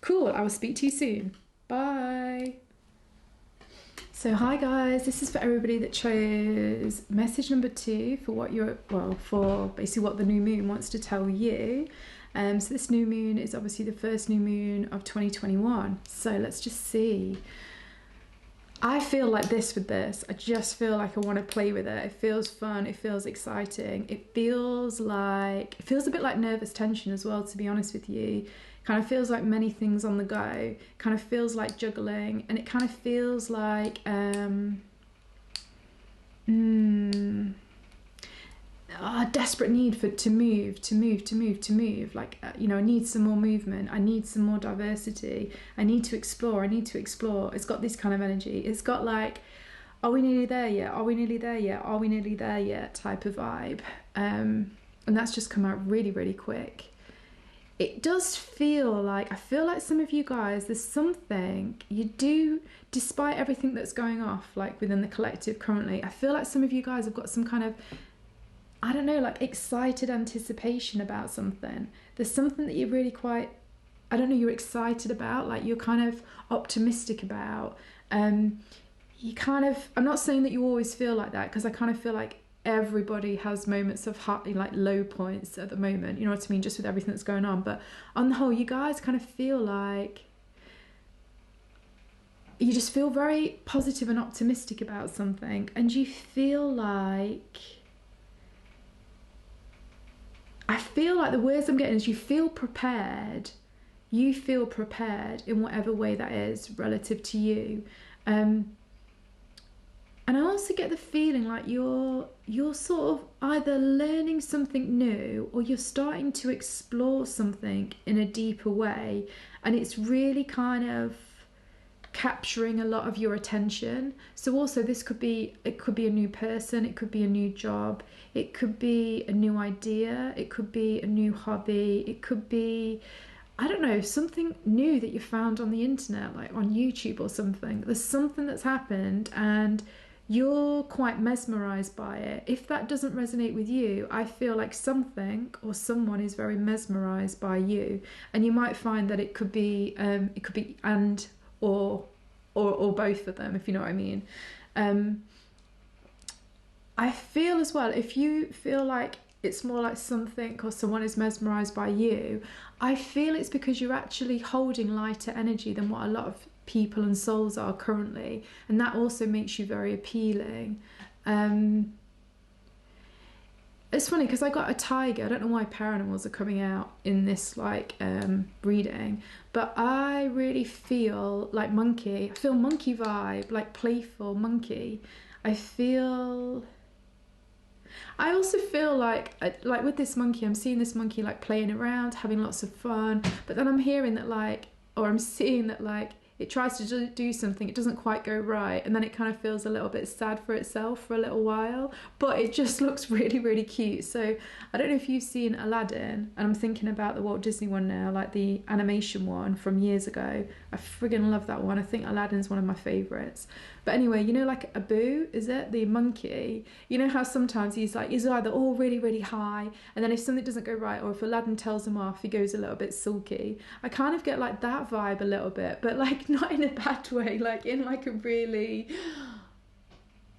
Cool, I will speak to you soon. Bye. So hi guys, this is for everybody that chose message number 2 for what for basically what the new moon wants to tell you. So this new moon is obviously the first new moon of 2021. So let's just see. I feel like this with this. I just feel like I want to play with it. It feels fun. It feels exciting. It feels a bit like nervous tension as well, to be honest with you. Kind of feels like many things on the go. Kind of feels like juggling, and it kind of feels like a desperate need to move. Like, I need some more movement. I need some more diversity. I need to explore. It's got this kind of energy. It's got like, are we nearly there yet? Are we nearly there yet? Are we nearly there yet? Type of vibe. And that's just come out really, really quick. It does feel like, I feel like some of you guys, there's something you do, despite everything that's going off, like within the collective currently, I feel like some of you guys have got some kind of, I don't know, like excited anticipation about something. There's something that you're really quite, I don't know, you're excited about, like you're kind of optimistic about. You kind of, I'm not saying that you always feel like that, because I kind of feel like everybody has moments of like low points at the moment, you know what I mean, just with everything that's going on. But on the whole, you guys kind of feel like you just feel very positive and optimistic about something, and you feel like, I feel like the words I'm getting is you feel prepared in whatever way that is relative to you. And I also get the feeling like you're sort of either learning something new, or you're starting to explore something in a deeper way. And it's really kind of, capturing a lot of your attention. So also it could be a new person, it could be a new job, it could be a new idea, it could be a new hobby, it could be, I don't know, something new that you found on the internet, like on YouTube or something. There's something that's happened and you're quite mesmerized by it. If that doesn't resonate with you, I feel like something or someone is very mesmerized by you, and you might find that it could be and or both of them, if you know what I mean. I feel as well, if you feel like it's more like something or someone is mesmerized by you, I feel it's because you're actually holding lighter energy than what a lot of people and souls are currently, and that also makes you very appealing. It's funny because I got a tiger. I don't know why paranormals are coming out in this like reading, but I really feel like monkey. I feel monkey vibe, like playful monkey. I also feel like with this monkey, I'm seeing this monkey like playing around, having lots of fun, but then I'm hearing that I'm seeing that it tries to do something, it doesn't quite go right, and then it kind of feels a little bit sad for itself for a little while, but it just looks really, really cute. So I don't know if you've seen Aladdin, and I'm thinking about the Walt Disney one now, like the animation one from years ago. I friggin' love that one. I think Aladdin's one of my favourites. But anyway, you know, like Abu, is it? The monkey. You know how sometimes he's either all really, really high, and then if something doesn't go right, or if Aladdin tells him off, he goes a little bit sulky. I kind of get like that vibe a little bit, but like not in a bad way, like in like a really,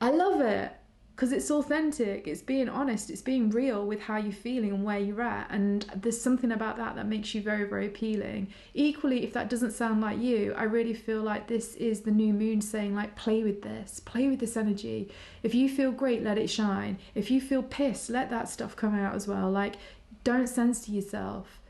I love it because it's authentic, it's being honest, it's being real with how you're feeling and where you're at, and there's something about that makes you very, very appealing. Equally, if that doesn't sound like you, I really feel like this is the new moon saying like, play with this energy. If you feel great, let it shine. If you feel pissed, let that stuff come out as well. Like, don't censor yourself.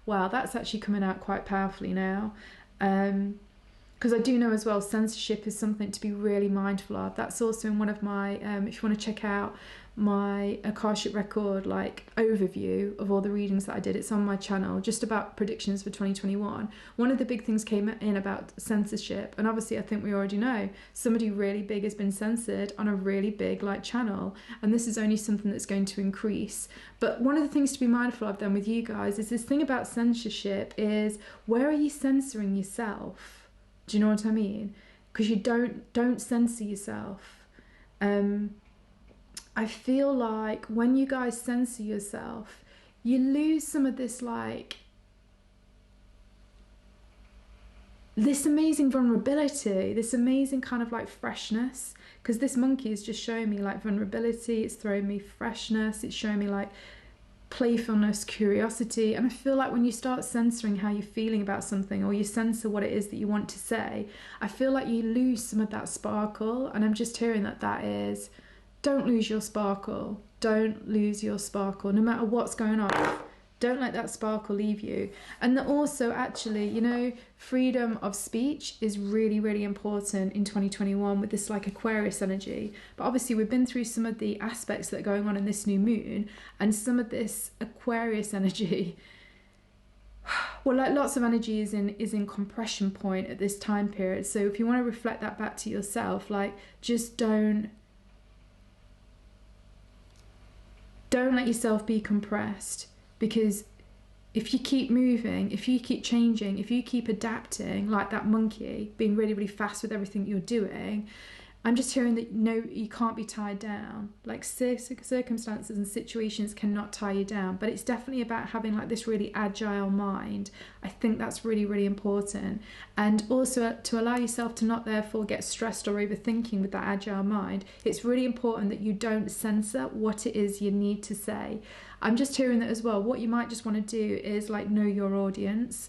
Wow, that's actually coming out quite powerfully now. Because I do know as well, censorship is something to be really mindful of. That's also in one of my, if you want to check out my Akashic Record like overview of all the readings that I did, it's on my channel, just about predictions for 2021. One of the big things came in about censorship, and obviously I think we already know somebody really big has been censored on a really big like channel, and this is only something that's going to increase. But one of the things to be mindful of then with you guys is this thing about censorship is, where are you censoring yourself? Do you know what I mean? Because you don't censor yourself. I feel like when you guys censor yourself, you lose some of this like this amazing vulnerability, this amazing kind of like freshness. Because this monkey is just showing me like vulnerability, it's throwing me freshness, it's showing me like playfulness, curiosity. And I feel like when you start censoring how you're feeling about something, or you censor what it is that you want to say, I feel like you lose some of that sparkle. And I'm just hearing that is, don't lose your sparkle. Don't lose your sparkle, no matter what's going on. Don't let that sparkle leave you. And that also, actually, you know, freedom of speech is really, really important in 2021 with this like Aquarius energy. But obviously we've been through some of the aspects that are going on in this new moon, and some of this Aquarius energy, well, like lots of energy is in compression point at this time period. So if you want to reflect that back to yourself, like, just don't let yourself be compressed. Because if you keep moving, if you keep changing, if you keep adapting like that monkey, being really, really fast with everything you're doing, I'm just hearing that no, you can't be tied down. Like circumstances and situations cannot tie you down, but it's definitely about having like this really agile mind. I think that's really, really important. And also to allow yourself to not therefore get stressed or overthinking with that agile mind, it's really important that you don't censor what it is you need to say. I'm just hearing that as well. What you might just want to do is like know your audience.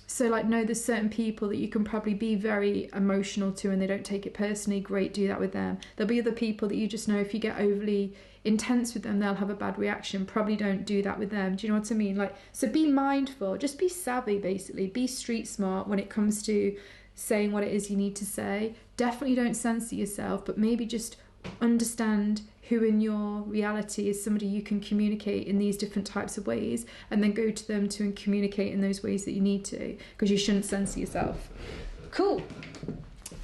So like know there's certain people that you can probably be very emotional to and they don't take it personally. Great, do that with them. There'll be other people that you just know if you get overly intense with them, they'll have a bad reaction. Probably don't do that with them. Do you know what I mean? Like, so be mindful, just be savvy basically. Be street smart when it comes to saying what it is you need to say. Definitely don't censor yourself, but maybe just understand who in your reality is somebody you can communicate in these different types of ways, and then go to them to communicate in those ways that you need to, because you shouldn't censor yourself. Cool.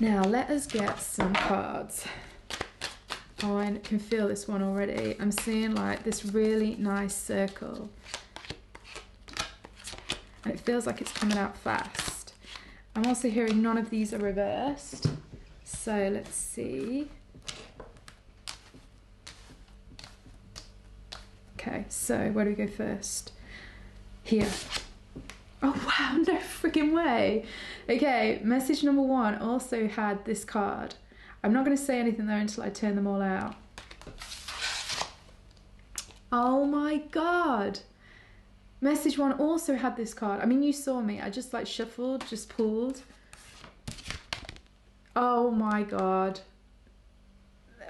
Now let us get some cards. Oh, I can feel this one already. I'm seeing like this really nice circle. And it feels like it's coming out fast. I'm also hearing none of these are reversed. So let's see. Okay, so where do we go first? Here. Oh wow, no freaking way. Okay, message number 1 also had this card. I'm not going to say anything though until I turn them all out. Oh my god. Message 1 also had this card. I mean, you saw me. I just like shuffled, just pulled. Oh my god.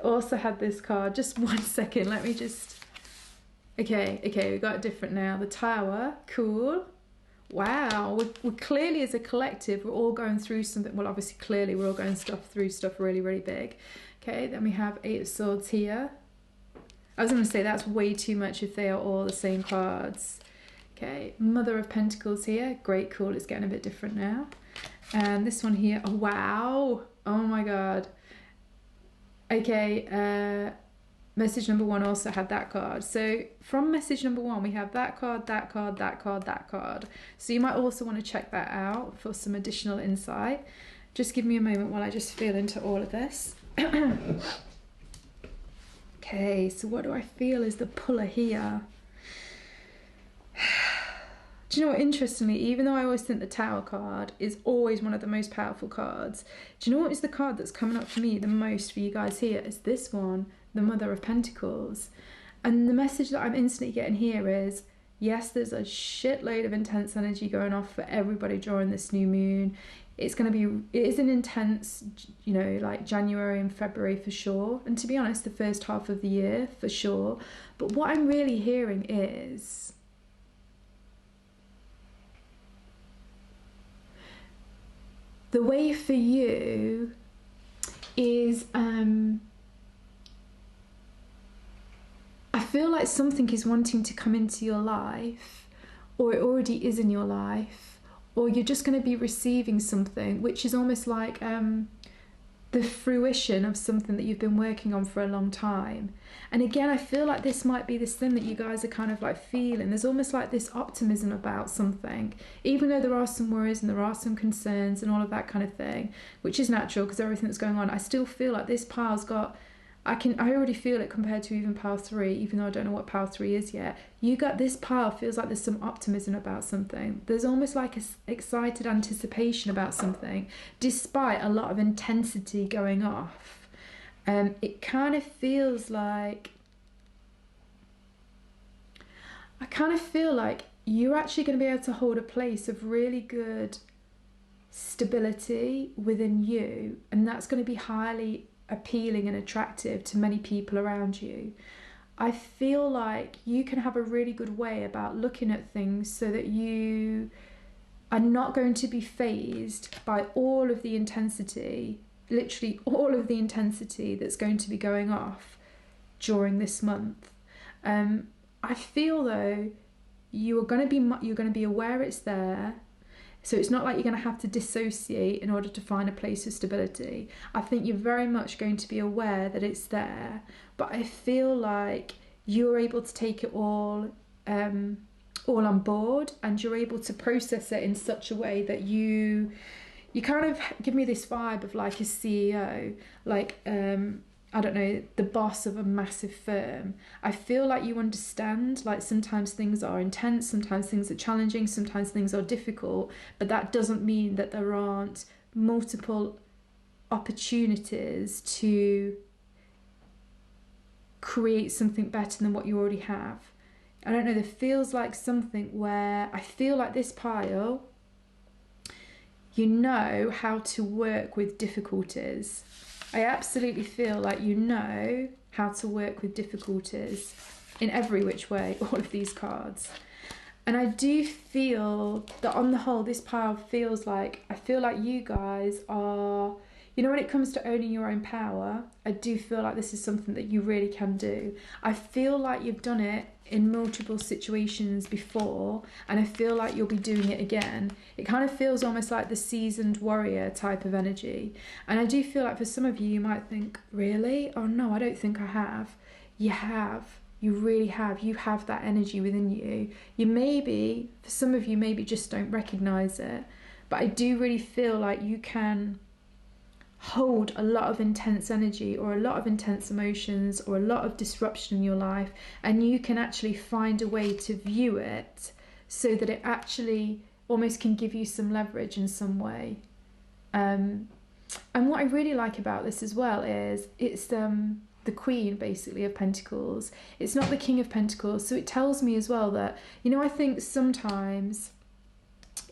Also had this card. Just 1 second. Let me just... Okay, we got it different now. The Tower, cool. Wow, we're clearly as a collective, we're all going through something. Well, obviously, clearly we're all going through stuff really, really big. Okay, then we have 8 of Swords here. I was going to say that's way too much if they are all the same cards. Okay, Mother of Pentacles here. Great, cool. It's getting a bit different now. And this one here. Oh, wow. Oh my god. Okay, message number 1 also had that card. So from message number 1, we have that card, that card, that card, that card. So you might also want to check that out for some additional insight. Just give me a moment while I just feel into all of this. Okay, so what do I feel is the puller here? Do you know what, interestingly, even though I always think the Tower card is always one of the most powerful cards, do you know what is the card that's coming up for me the most for you guys here? Is this one, the Mother of Pentacles. And the message that I'm instantly getting here is, yes, there's a shitload of intense energy going off for everybody during this new moon. It's going to be, it is an intense, you know, like January and February for sure. And to be honest, the first half of the year for sure. But what I'm really hearing is, the way for you is, I feel like something is wanting to come into your life, or it already is in your life, or you're just going to be receiving something which is almost like the fruition of something that you've been working on for a long time. And again, I feel like this might be this thing that you guys are kind of like feeling. There's almost like this optimism about something, even though there are some worries and there are some concerns and all of that kind of thing, which is natural because everything that's going on. I still feel like this pile's got, I already feel it compared to even pile 3, even though I don't know what pile 3 is yet. You got this pile feels like there's some optimism about something. There's almost like an excited anticipation about something, despite a lot of intensity going off. It kind of feels like, I kind of feel like you're actually going to be able to hold a place of really good stability within you, and that's going to be highly appealing and attractive to many people around you. I feel like you can have a really good way about looking at things so that you are not going to be fazed by all of the intensity, literally all of the intensity that's going to be going off during this month. I feel though you're going to be aware it's there. So it's not like you're going to have to dissociate in order to find a place of stability. I think you're very much going to be aware that it's there, but I feel like you're able to take it all on board, and you're able to process it in such a way that you kind of give me this vibe of like a CEO, like I don't know, the boss of a massive firm. I feel like you understand, like sometimes things are intense, sometimes things are challenging, sometimes things are difficult, but that doesn't mean that there aren't multiple opportunities to create something better than what you already have. I don't know, there feels like something where I feel like this pile, you know how to work with difficulties. I absolutely feel like you know how to work with difficulties in every which way, all of these cards. And I do feel that on the whole, this pile feels like, I feel like you guys are, you know, when it comes to owning your own power, I do feel like this is something that you really can do. I feel like you've done it in multiple situations before, and I feel like you'll be doing it again. It kind of feels almost like the seasoned warrior type of energy. And I do feel like for some of you, you might think, really? Oh no, I don't think I have. You have. You really have. You have that energy within you. You maybe, for some of you, maybe just don't recognize it. But I do really feel like you can hold a lot of intense energy or a lot of intense emotions or a lot of disruption in your life, and you can actually find a way to view it so that it actually almost can give you some leverage in some way. And what I really like about this as well is it's the Queen, basically, of Pentacles. It's not the King of Pentacles. So it tells me as well that, you know, I think sometimes,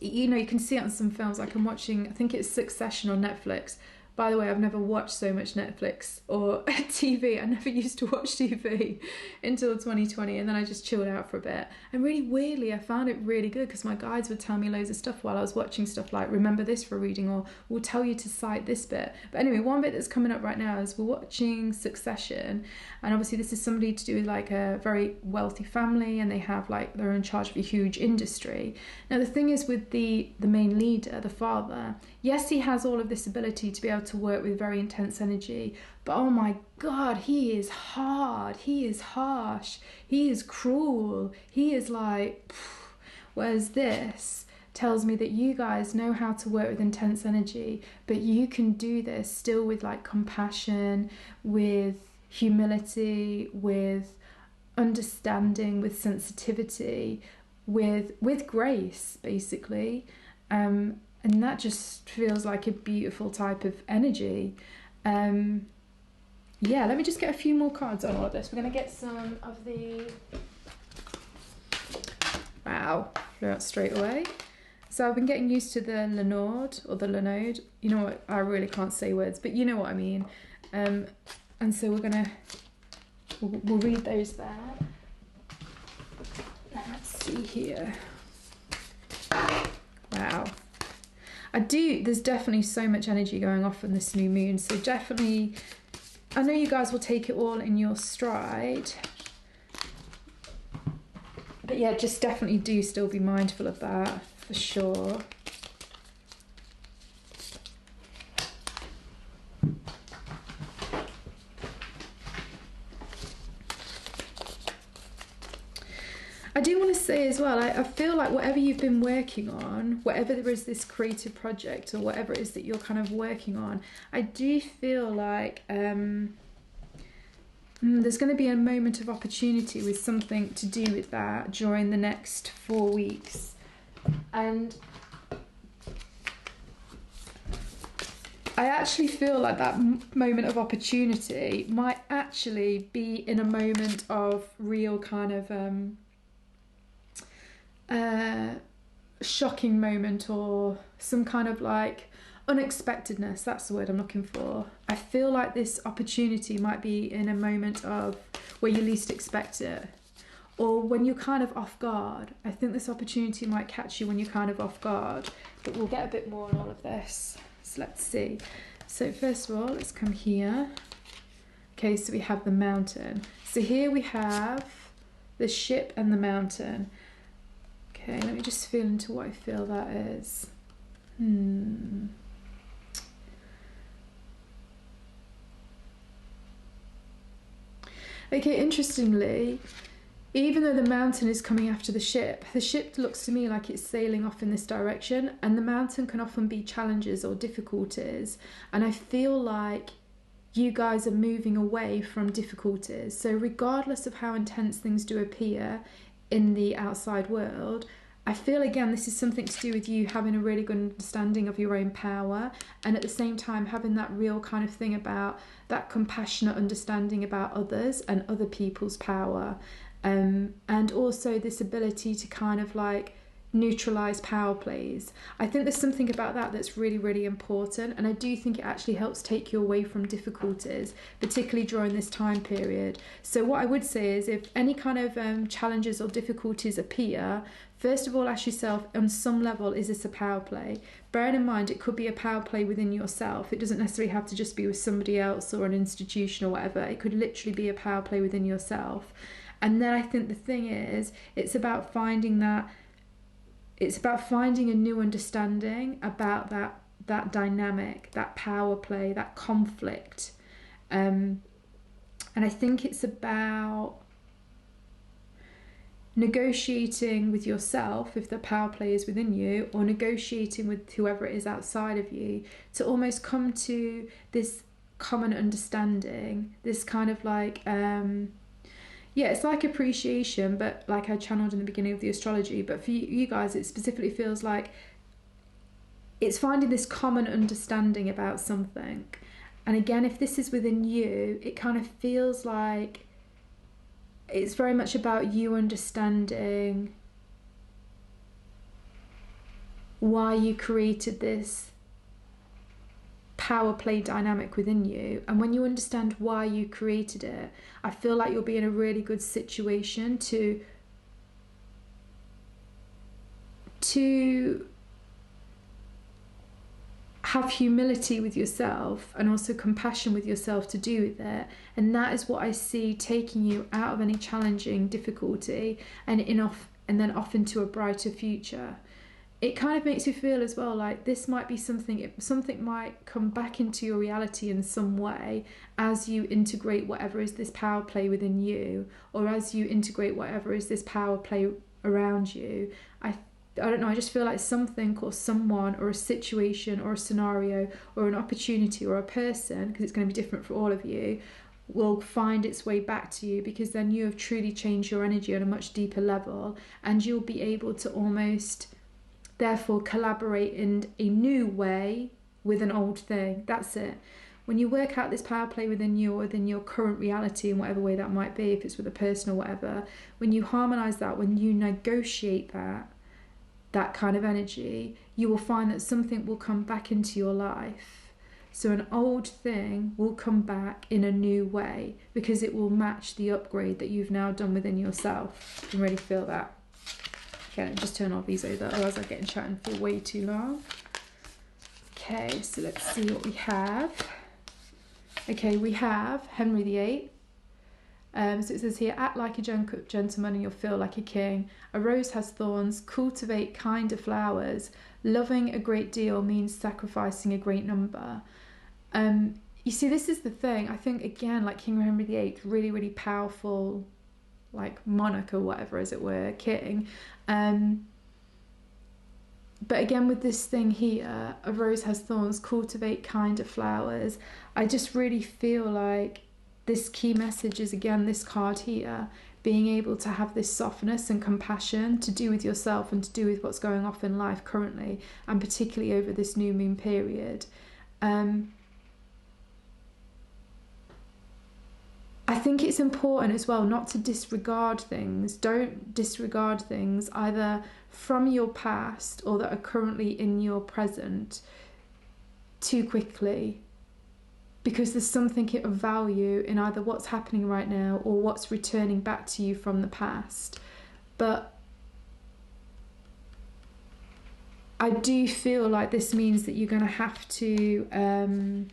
you know, you can see it on some films, like I'm watching, I think it's Succession on Netflix. By the way, I've never watched so much Netflix or TV. I never used to watch TV until 2020, and then I just chilled out for a bit. And really weirdly, I found it really good because my guides would tell me loads of stuff while I was watching stuff like, remember this for reading, or we'll tell you to cite this bit. But anyway, one bit that's coming up right now is we're watching Succession, and obviously this is somebody to do with like a very wealthy family, and they have like, they're in charge of a huge industry. Now the thing is with the main leader, the father, yes, he has all of this ability to be able to work with very intense energy, but oh my God, he is hard, he is harsh, he is cruel, he is like, whereas this tells me that you guys know how to work with intense energy, but you can do this still with like compassion, with humility, with understanding, with sensitivity, with grace, basically. And that just feels like a beautiful type of energy. Yeah, let me just get a few more cards on all of this. We're going to get some of the... Wow, flew out straight away. So I've been getting used to the Lenord, or the Lenode. You know what, I really can't say words, but you know what I mean. And so we'll read those there. Let's see here. Wow. There's definitely so much energy going off in this new moon, so definitely, I know you guys will take it all in your stride, but yeah, just definitely do still be mindful of that, for sure. I do want to say as well, I feel like whatever you've been working on, whatever there is this creative project or whatever it is that you're kind of working on, I do feel like there's going to be a moment of opportunity with something to do with that during the next 4 weeks. And I actually feel like that moment of opportunity might actually be in a moment of real kind of... shocking moment, or some kind of like unexpectedness. That's the word I'm looking for. I feel like this opportunity might be in a moment of where you least expect it, or when you're kind of off guard. I think this opportunity might catch you when you're kind of off guard, but we'll get a bit more on all of this. So let's see. So first of all, let's come here. Okay, so we have the mountain. So here we have the ship and the mountain. Okay, let me just feel into what I feel that is. Okay, interestingly, even though the mountain is coming after the ship looks to me like it's sailing off in this direction, and the mountain can often be challenges or difficulties, and I feel like you guys are moving away from difficulties. So regardless of how intense things do appear in the outside world, I feel again this is something to do with you having a really good understanding of your own power, and at the same time having that real kind of thing about that compassionate understanding about others and other people's power, and also this ability to kind of like neutralize power plays. I think there's something about that that's really, really important, and I do think it actually helps take you away from difficulties, particularly during this time period. So what I would say is, if any kind of challenges or difficulties appear, first of all, ask yourself, on some level, is this a power play? Bearing in mind, it could be a power play within yourself. It doesn't necessarily have to just be with somebody else or an institution or whatever. It could literally be a power play within yourself. And then I think the thing is, it's about finding a new understanding about that dynamic, that power play, that conflict. And I think it's about negotiating with yourself, if the power play is within you, or negotiating with whoever it is outside of you, to almost come to this common understanding, this kind of like it's like appreciation, but like I channeled in the beginning of the astrology. But for you guys, it specifically feels like it's finding this common understanding about something. And again, if this is within you, it kind of feels like it's very much about you understanding why you created this power play dynamic within you. And when you understand why you created it, I feel like you'll be in a really good situation to have humility with yourself and also compassion with yourself to do with it. And that is what I see taking you out of any challenging difficulty and then off into a brighter future. It kind of makes you feel as well like this might be something might come back into your reality in some way as you integrate whatever is this power play within you, or as you integrate whatever is this power play around you. I don't know, I just feel like something or someone or a situation or a scenario or an opportunity or a person, because it's going to be different for all of you, will find its way back to you, because then you have truly changed your energy on a much deeper level, and you'll be able to almost therefore collaborate in a new way with an old thing. That's it. When you work out this power play within you or within your current reality in whatever way that might be, if it's with a person or whatever, when you harmonize that, when you negotiate that kind of energy, you will find that something will come back into your life. So an old thing will come back in a new way, because it will match the upgrade that you've now done within yourself. You can really feel that. Okay, let me just turn all these over, otherwise I'll get in chatting for way too long. Okay, so let's see what we have. Okay, we have Henry VIII. So it says here, act like a gentleman and you'll feel like a king. A rose has thorns, cultivate kinder flowers. Loving a great deal means sacrificing a great number. You see, this is the thing. I think, again, like King Henry VIII, really, really powerful, like monarch or whatever, as it were, king. But again, with this thing here, a rose has thorns, cultivate kinder flowers. I just really feel like this key message is, again, this card here, being able to have this softness and compassion to do with yourself and to do with what's going off in life currently, and particularly over this new moon period. I think it's important as well not to disregard things. Don't disregard things either from your past or that are currently in your present too quickly, because there's something of value in either what's happening right now or what's returning back to you from the past. But I do feel like this means that you're going to have to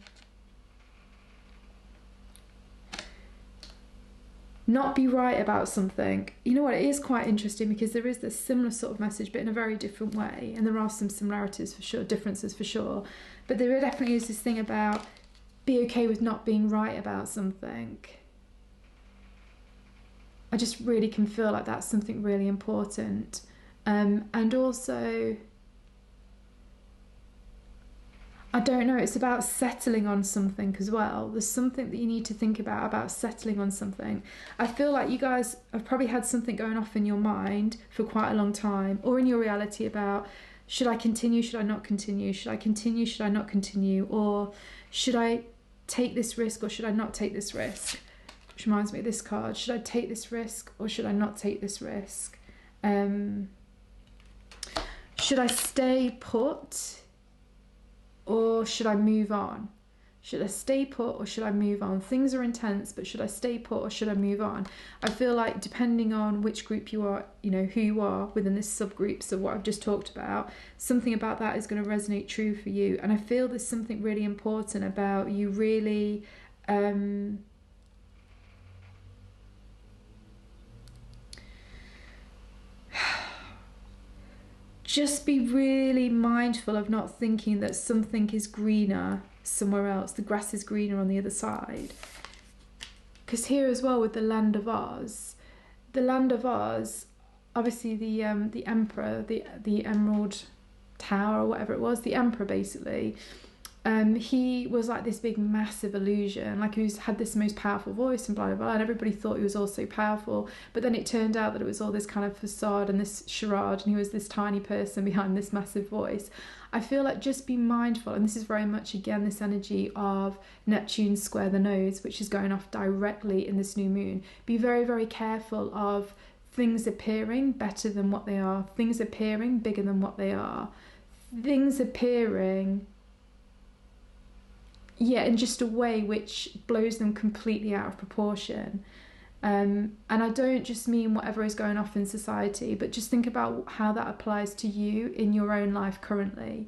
not be right about something. You know what, it is quite interesting, because there is this similar sort of message but in a very different way, and there are some similarities for sure, differences for sure, but there definitely is this thing about be okay with not being right about something. I just really can feel like that's something really important. And also, I don't know, it's about settling on something as well. There's something that you need to think about settling on something. I feel like you guys have probably had something going off in your mind for quite a long time, or in your reality, about should I continue, should I not continue, should I continue, should I not continue, or should I take this risk or should I not take this risk? Which reminds me of this card. Should I take this risk or should I not take this risk? should I stay put or should I move on? Should I stay put or should I move on? Things are intense, but should I stay put or should I move on? I feel like depending on which group you are, you know, who you are within this subgroups of what I've just talked about, something about that is going to resonate true for you. And I feel there's something really important about you really just be really mindful of not thinking that something is greener somewhere else. The grass is greener on the other side. Because here as well with the Land of Oz, obviously the Emperor, the Emerald Tower or whatever it was, the Emperor basically, he was like this big massive illusion, like he had this most powerful voice and blah blah blah, and everybody thought he was all so powerful, but then it turned out that it was all this kind of facade and this charade, and he was this tiny person behind this massive voice. I feel like just be mindful, and this is very much again this energy of Neptune square the nose, which is going off directly in this new moon. Be very, very careful of things appearing better than what they are, things appearing bigger than what they are, things appearing in just a way which blows them completely out of proportion. And I don't just mean whatever is going off in society, but just think about how that applies to you in your own life currently.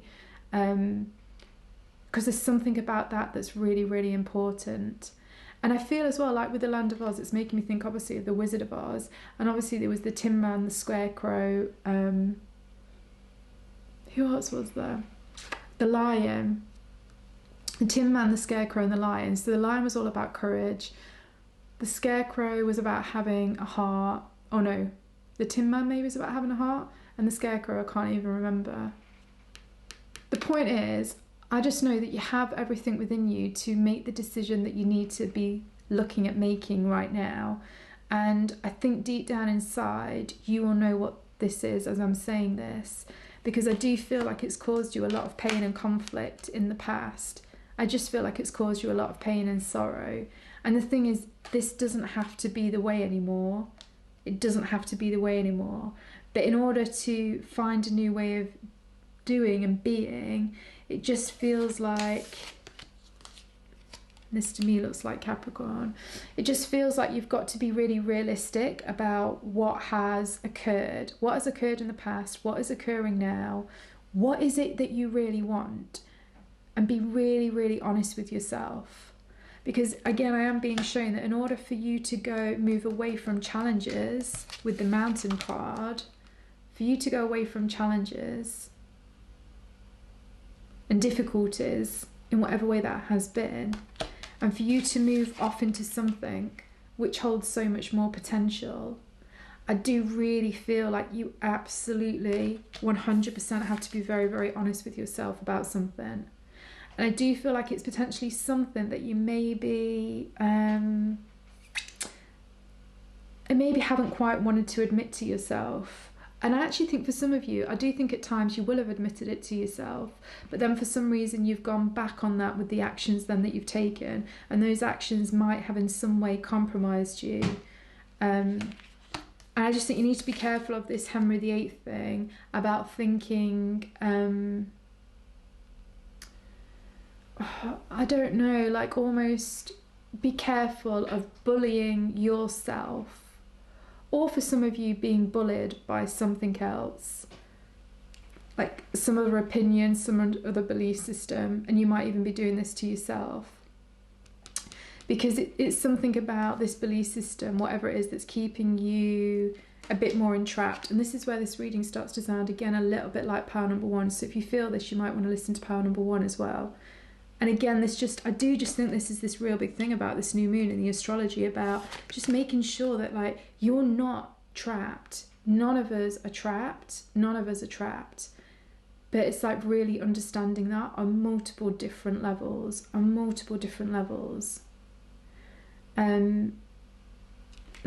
Because there's something about that that's really, really important. And I feel as well, like with the Land of Oz, it's making me think obviously of the Wizard of Oz. And obviously there was the Tin Man, the Scarecrow. Who else was there? The Lion. The Tin Man, the Scarecrow, and the Lion. So the Lion was all about courage. The Scarecrow was about having a heart. Oh no, the Tin Man maybe was about having a heart, and the Scarecrow I can't even remember. The point is, I just know that you have everything within you to make the decision that you need to be looking at making right now. And I think deep down inside, you will know what this is as I'm saying this, because I do feel like it's caused you a lot of pain and conflict in the past. I just feel like it's caused you a lot of pain and sorrow. And the thing is, this doesn't have to be the way anymore. It doesn't have to be the way anymore. But in order to find a new way of doing and being, it just feels like, this to me looks like Capricorn. It just feels like you've got to be really realistic about what has occurred in the past, what is occurring now, what is it that you really want, and be really, really honest with yourself. Because again, I am being shown that in order for you to move away from challenges with the Mountain card, for you to go away from challenges and difficulties in whatever way that has been, and for you to move off into something which holds so much more potential, I do really feel like you absolutely 100% have to be very, very honest with yourself about something. And I do feel like it's potentially something that you maybe haven't quite wanted to admit to yourself. And I actually think for some of you, I do think at times you will have admitted it to yourself, but then for some reason you've gone back on that with the actions then that you've taken, and those actions might have in some way compromised you. And I just think you need to be careful of this Henry VIII thing about thinking... I don't know, like almost be careful of bullying yourself, or for some of you being bullied by something else, like some other opinion, some other belief system, and you might even be doing this to yourself. Because it's something about this belief system, whatever it is, that's keeping you a bit more entrapped. And this is where this reading starts to sound again a little bit like pile number one. So if you feel this, you might want to listen to pile number one as well. And again, I do just think this is this real big thing about this new moon in the astrology, about just making sure that like you're not trapped. None of us are trapped. None of us are trapped. But it's like really understanding that on multiple different levels. Let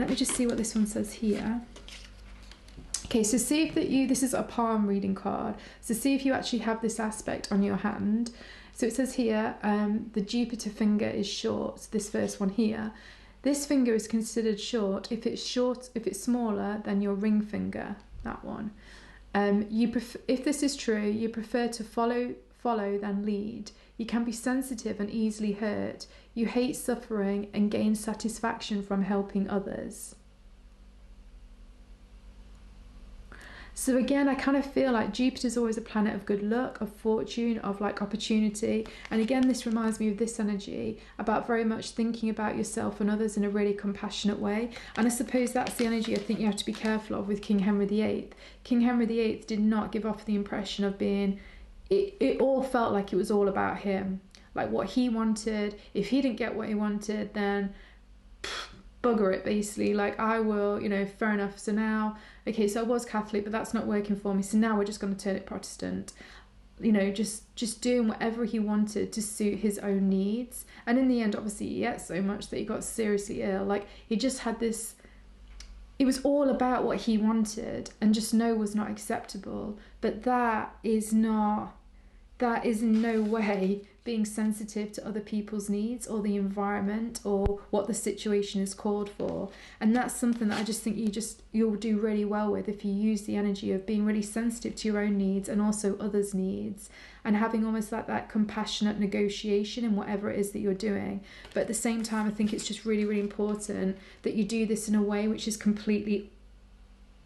me just see what this one says here. Okay, so see if this is a palm reading card. So see if you actually have this aspect on your hand. So it says here, the Jupiter finger is short. So this first one here. This finger is considered short if it's smaller than your ring finger, that one. If this is true, you prefer to follow than lead. You can be sensitive and easily hurt. You hate suffering and gain satisfaction from helping others. So again, I kind of feel like Jupiter's always a planet of good luck, of fortune, of like opportunity. And again, this reminds me of this energy about very much thinking about yourself and others in a really compassionate way. And I suppose that's the energy I think you have to be careful of with King Henry VIII. King Henry VIII did not give off the impression of being, it all felt like it was all about him. Like what he wanted. If he didn't get what he wanted, then bugger it, basically. Like, I will, fair enough. So now, okay, so I was Catholic, but that's not working for me, so now we're just going to turn it Protestant. Just doing whatever he wanted to suit his own needs. And in the end, obviously, he ate so much that he got seriously ill. Like, he just had this, it was all about what he wanted, and just no was not acceptable. But that is in no way being sensitive to other people's needs or the environment or what the situation is called for. And that's something that I just think you'll do really well with if you use the energy of being really sensitive to your own needs and also others' needs, and having almost like that compassionate negotiation in whatever it is that you're doing. But at the same time, I think it's just really, really important that you do this in a way which is completely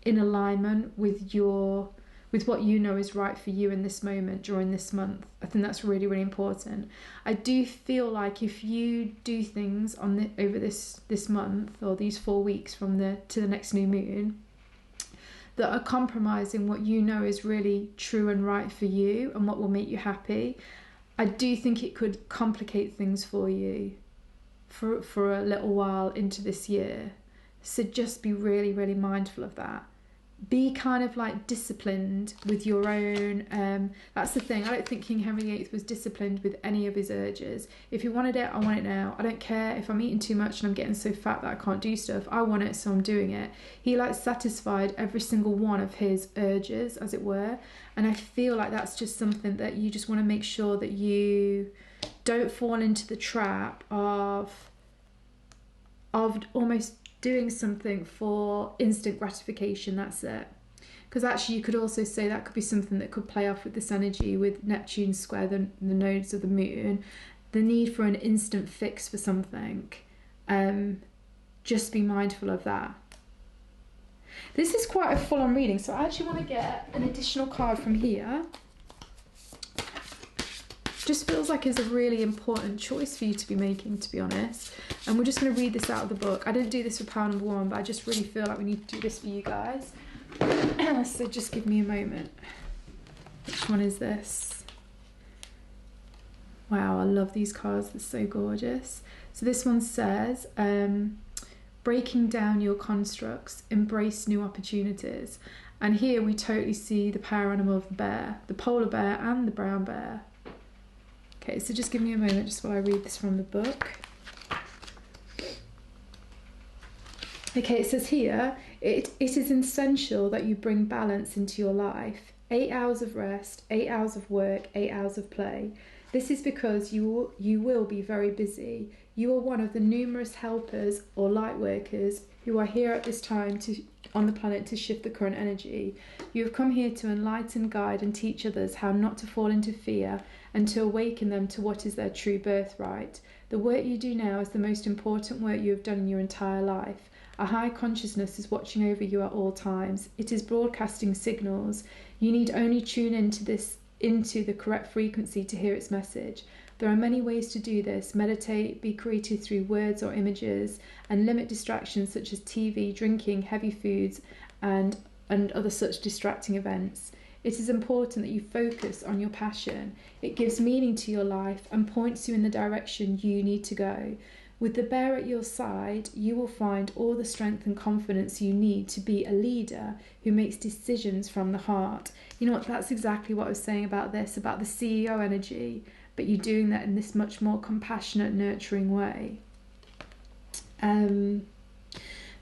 in alignment with what you know is right for you in this moment during this month. I think that's really, really important. I do feel like if you do things over this month or these 4 weeks to the next new moon that are compromising what you know is really true and right for you and what will make you happy, I do think it could complicate things for you for a little while into this year. So just be really, really mindful of that. Be kind of like disciplined with your own, that's the thing. I don't think King Henry VIII was disciplined with any of his urges. If he wanted it, I want it now. I don't care if I'm eating too much and I'm getting so fat that I can't do stuff. I want it, so I'm doing it. He satisfied every single one of his urges, as it were. And I feel like that's just something that you just want to make sure that you don't fall into the trap of almost doing something for instant gratification. That's it. Because actually you could also say that could be something that could play off with this energy with Neptune square the nodes of the moon, the need for an instant fix for something. Just be mindful of that. This is quite a full-on reading, so I actually want to get an additional card from here. Just feels like it's a really important choice for you to be making, to be honest. And we're just going to read this out of the book. I didn't do this for pile number 1, but I just really feel like we need to do this for you guys. So just give me a moment. Which one is this? Wow, I love these cards. They're so gorgeous. So this one says, breaking down your constructs, embrace new opportunities. And here we totally see the power animal of the bear, the polar bear and the brown bear. Okay, so just give me a moment just while I read this from the book. Okay, it says here, it is essential that you bring balance into your life. 8 hours of rest, 8 hours of work, 8 hours of play. This is because you will be very busy. You are one of the numerous helpers or light workers who are here at this time on the planet to shift the current energy. You have come here to enlighten, guide and teach others how not to fall into fear and to awaken them to what is their true birthright. The work you do now is the most important work you have done in your entire life. A high consciousness is watching over you at all times. It is broadcasting signals. You need only tune into the correct frequency to hear its message. There are many ways to do this. Meditate, be creative through words or images, and limit distractions such as TV, drinking, heavy foods, and other such distracting events. It is important that you focus on your passion. It gives meaning to your life and points you in the direction you need to go. With the bear at your side, you will find all the strength and confidence you need to be a leader who makes decisions from the heart. You know what, that's exactly what I was saying about this, about the CEO energy, but you're doing that in this much more compassionate, nurturing way.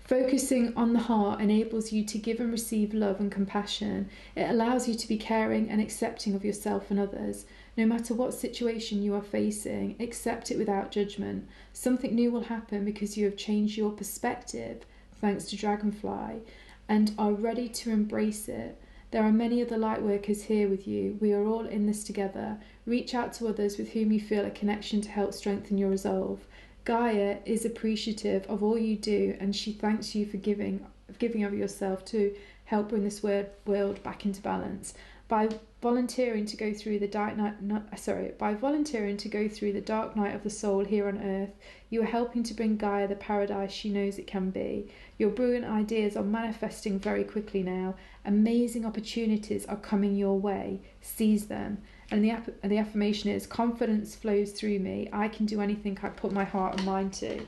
Focusing on the heart enables you to give and receive love and compassion. It allows you to be caring and accepting of yourself and others. No matter what situation you are facing, accept it without judgment. Something new will happen because you have changed your perspective, thanks to Dragonfly, and are ready to embrace it. There are many other light workers here with you. We are all in this together. Reach out to others with whom you feel a connection to help strengthen your resolve. Gaia is appreciative of all you do, and she thanks you for giving of yourself to help bring this world back into balance. By volunteering to go through the dark night of the soul here on Earth, you are helping to bring Gaia the paradise she knows it can be. Your brilliant ideas are manifesting very quickly now. Amazing opportunities are coming your way. Seize them. And the affirmation is, confidence flows through me. I can do anything I put my heart and mind to.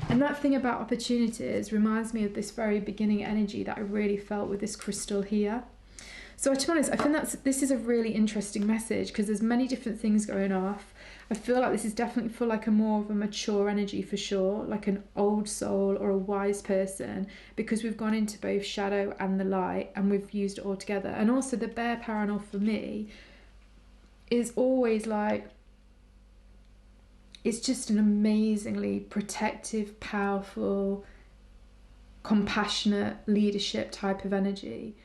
And that thing about opportunities reminds me of this very beginning energy that I really felt with this crystal here. So to be honest, I think this is a really interesting message because there's many different things going off. I feel like this is definitely for like a more of a mature energy for sure, like an old soul or a wise person, because we've gone into both shadow and the light and we've used it all together. And also the bear parallel for me is always like, it's just an amazingly protective, powerful, compassionate leadership type of energy.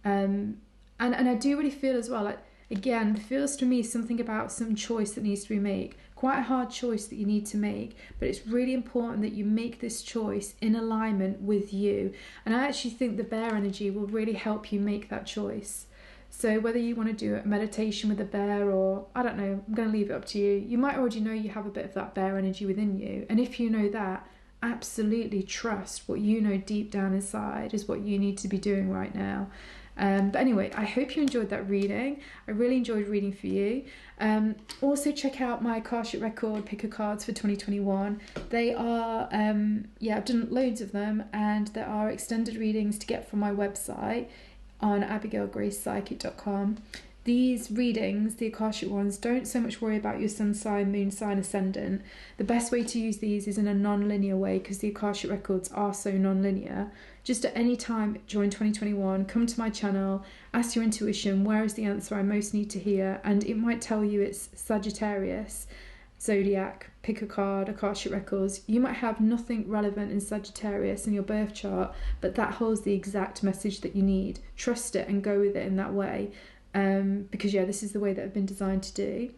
And I do really feel as well, like, again, it feels to me something about some choice that needs to be made. Quite a hard choice that you need to make, but it's really important that you make this choice in alignment with you. And I actually think the bear energy will really help you make that choice. So whether you want to do a meditation with a bear or, I don't know, I'm going to leave it up to you. You might already know you have a bit of that bear energy within you. And if you know that, absolutely trust what you know deep down inside is what you need to be doing right now. But anyway, I hope you enjoyed that reading. I really enjoyed reading for you. Also check out my Akashic Record picker cards for 2021. They are, I've done loads of them, and there are extended readings to get from my website on abigailgracepsychic.com. These readings, the Akashic ones, don't so much worry about your sun sign, moon sign, ascendant. The best way to use these is in a non-linear way because the Akashic records are so non-linear. Just at any time during 2021, come to my channel, ask your intuition, where is the answer I most need to hear, and it might tell you it's Sagittarius, Zodiac, pick a card, Akashic records. You might have nothing relevant in Sagittarius in your birth chart, but that holds the exact message that you need. Trust it and go with it in that way. Because this is the way that I've been designed to do.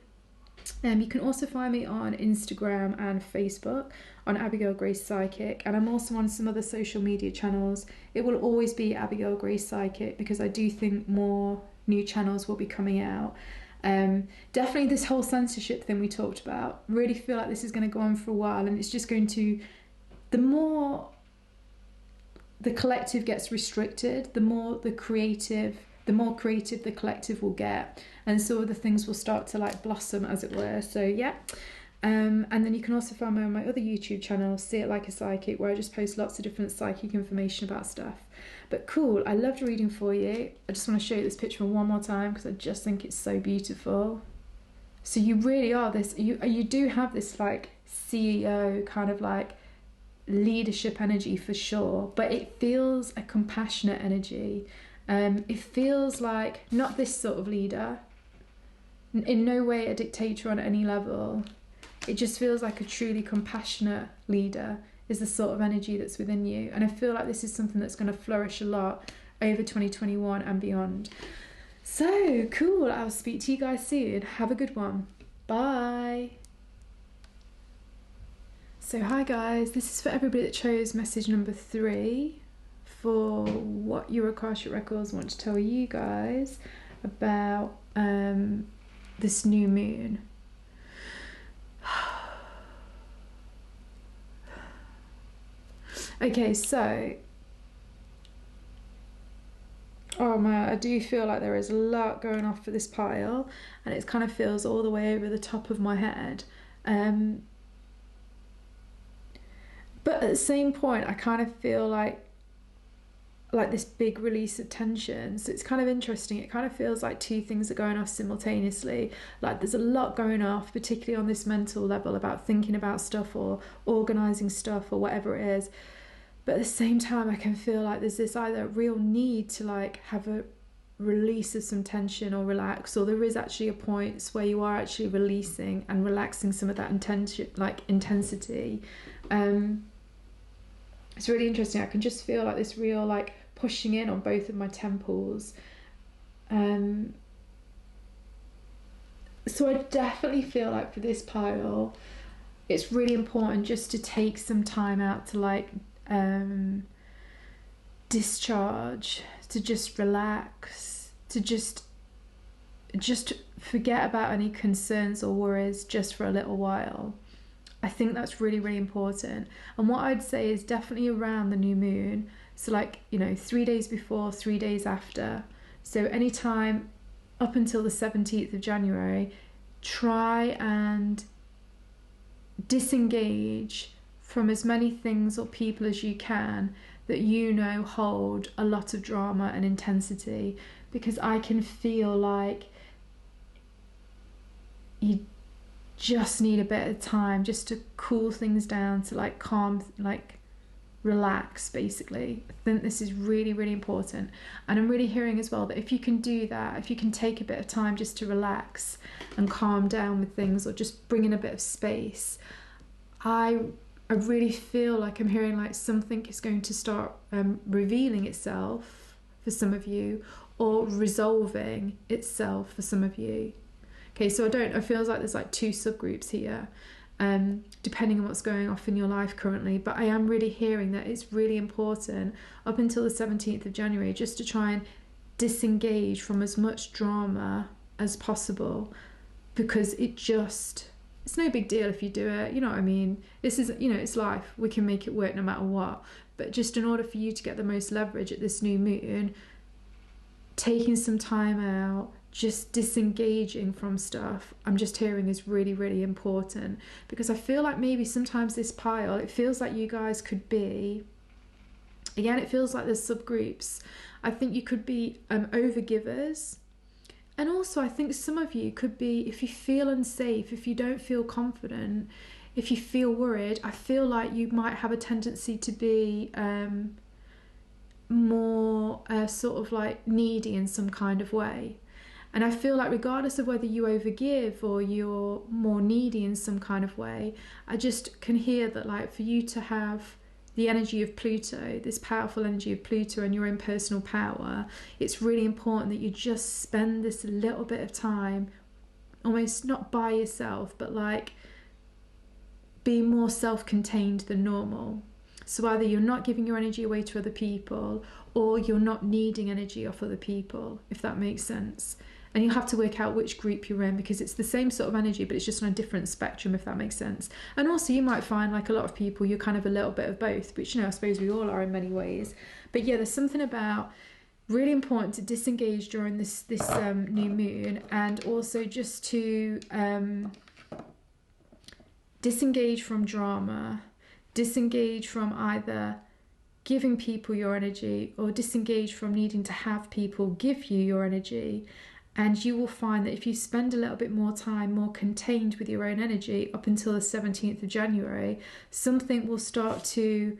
You can also find me on Instagram and Facebook on Abigail Grace Psychic, and I'm also on some other social media channels. It will always be Abigail Grace Psychic because I do think more new channels will be coming out. Definitely this whole censorship thing we talked about, really feel like this is going to go on for a while, and it's just going to, the more the collective gets restricted, the more creative the collective will get, and so other things will start to like blossom, as it were. So and then you can also find me on my other YouTube channel, See It Like a Psychic, where I just post lots of different psychic information about stuff. But cool, I loved reading for you. I just want to show you this picture one more time because I just think it's so beautiful. So you really are this, you do have this like CEO kind of like leadership energy for sure, but it feels a compassionate energy. It feels like not this sort of leader, in no way a dictator on any level. It just feels like a truly compassionate leader is the sort of energy that's within you. And I feel like this is something that's going to flourish a lot over 2021 and beyond. So cool, I'll speak to you guys soon. Have a good one. Bye. So hi guys, this is for everybody that chose message number 3. For what your Akashic records want to tell you guys about this new moon. Okay, so oh man, I do feel like there is a lot going off for this pile, and it kind of feels all the way over the top of my head. But at the same point, I kind of feel like this big release of tension. So it's kind of interesting. It kind of feels like two things are going off simultaneously. Like there's a lot going off, particularly on this mental level, about thinking about stuff or organizing stuff or whatever it is. But at the same time, I can feel like there's this either real need to like have a release of some tension or relax, or there is actually a point where you are actually releasing and relaxing some of that intensity. It's really interesting. I can just feel like this real like pushing in on both of my temples, So I definitely feel like for this pile, it's really important just to take some time out to like discharge, to just relax, to just forget about any concerns or worries just for a little while. I think that's really, really important. And what I'd say is definitely around the new moon. So like, 3 days before, 3 days after. So anytime up until the 17th of January, try and disengage from as many things or people as you can that hold a lot of drama and intensity, because I can feel like you just need a bit of time just to cool things down, to like calm, like relax basically. I think this is really, really important. And I'm really hearing as well that if you can do that, if you can take a bit of time just to relax and calm down with things, or just bring in a bit of space, I really feel like I'm hearing like something is going to start revealing itself for some of you, or resolving itself for some of you. Okay, so it feels like there's like two subgroups here, depending on what's going off in your life currently. But I am really hearing that it's really important up until the 17th of January just to try and disengage from as much drama as possible, because it's no big deal if you do it, you know what I mean? This is, it's life. We can make it work no matter what. But just in order for you to get the most leverage at this new moon, taking some time out, just disengaging from stuff, I'm just hearing is really, really important. Because I feel like maybe sometimes this pile, it feels like you guys could be, again, it feels like there's subgroups. I think you could be overgivers. And also I think some of you could be, if you feel unsafe, if you don't feel confident, if you feel worried, I feel like you might have a tendency to be more sort of like needy in some kind of way. And I feel like regardless of whether you overgive or you're more needy in some kind of way, I just can hear that like for you to have the energy of Pluto, this powerful energy of Pluto and your own personal power, it's really important that you just spend this little bit of time almost not by yourself, but like being more self-contained than normal. So either you're not giving your energy away to other people, or you're not needing energy off other people, if that makes sense. And you'll have to work out which group you're in, because it's the same sort of energy, but it's just on a different spectrum, if that makes sense. And also you might find like a lot of people, you're kind of a little bit of both, which, I suppose we all are in many ways. But yeah, there's something about really important to disengage during this new moon, and also just to disengage from drama, disengage from either giving people your energy or disengage from needing to have people give you your energy. And you will find that if you spend a little bit more time, more contained with your own energy up until the 17th of January, something will start to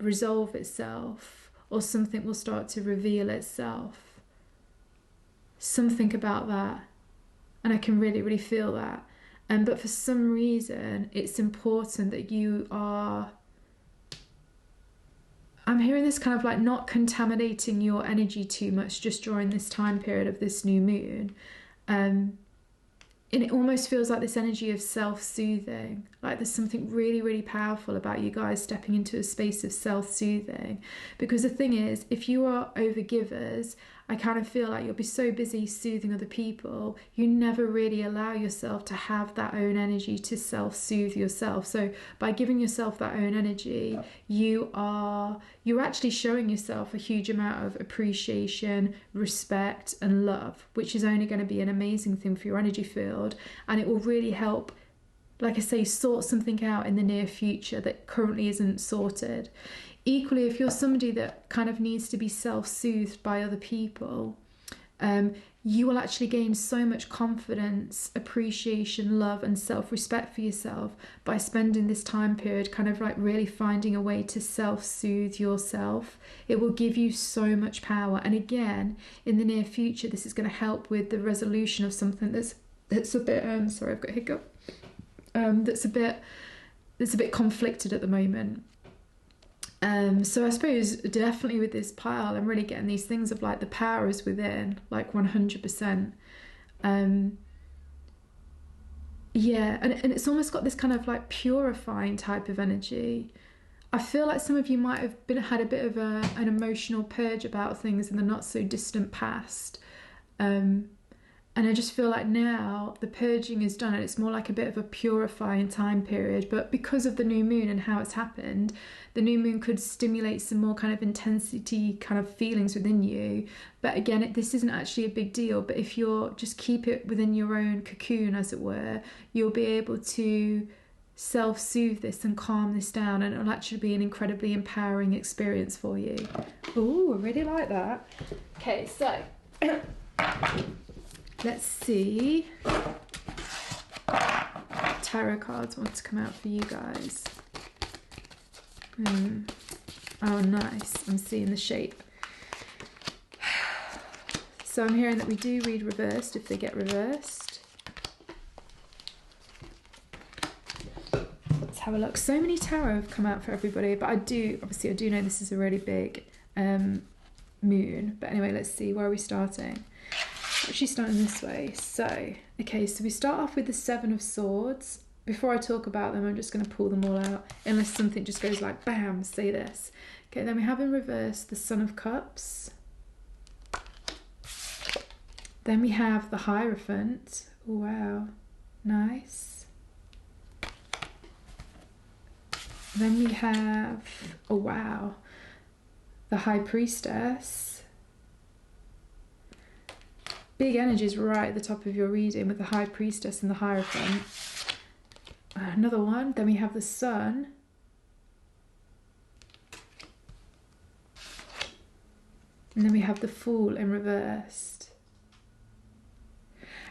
resolve itself, or something will start to reveal itself. Something about that. And I can really, really feel that. But for some reason, it's important that you are, I'm hearing this kind of like not contaminating your energy too much just during this time period of this new moon. And it almost feels like this energy of self-soothing. Like there's something really, really powerful about you guys stepping into a space of self-soothing. Because the thing is, if you are overgivers, I kind of feel like you'll be so busy soothing other people, you never really allow yourself to have that own energy to self-soothe yourself. So by giving yourself that own energy, you're actually showing yourself a huge amount of appreciation, respect, and love, which is only going to be an amazing thing for your energy field. And it will really help, like I say, sort something out in the near future that currently isn't sorted. Equally, if you're somebody that kind of needs to be self-soothed by other people, you will actually gain so much confidence, appreciation, love, and self-respect for yourself by spending this time period kind of like really finding a way to self-soothe yourself. It will give you so much power. And again, in the near future, this is going to help with the resolution of something that's a bit, sorry, I've got a hiccup, that's a bit conflicted at the moment. So I suppose definitely with this pile, I'm really getting these things of like the power is within, like 100%. Yeah, and it's almost got this kind of like purifying type of energy. I feel like some of you might have had a bit of an emotional purge about things in the not so distant past. And I just feel like now the purging is done and it's more like a bit of a purifying time period. But because of the new moon and how it's happened, the new moon could stimulate some more kind of intensity kind of feelings within you. But again, this isn't actually a big deal. But if you're just keep it within your own cocoon, as it were, you'll be able to self-soothe this and calm this down, and it'll actually be an incredibly empowering experience for you. Ooh, I really like that. Okay, so let's see. Tarot cards want to come out for you guys. Oh, nice. I'm seeing the shape. So I'm hearing that we do read reversed if they get reversed. Let's have a look. So many tarot have come out for everybody, but I do know this is a really big moon. But anyway, let's see. Where are we starting? Actually starting this way. So, okay, so we start off with the Seven of Swords. Before I talk about them, I'm just going to pull them all out, unless something just goes like, bam, say this. Okay, then we have in reverse the Son of Cups. Then we have the Hierophant. Oh, wow, nice. Then we have, oh wow, the High Priestess. Big energies right at the top of your reading with the High Priestess and the Hierophant. Another one. Then we have the Sun. And then we have the Fool in reversed.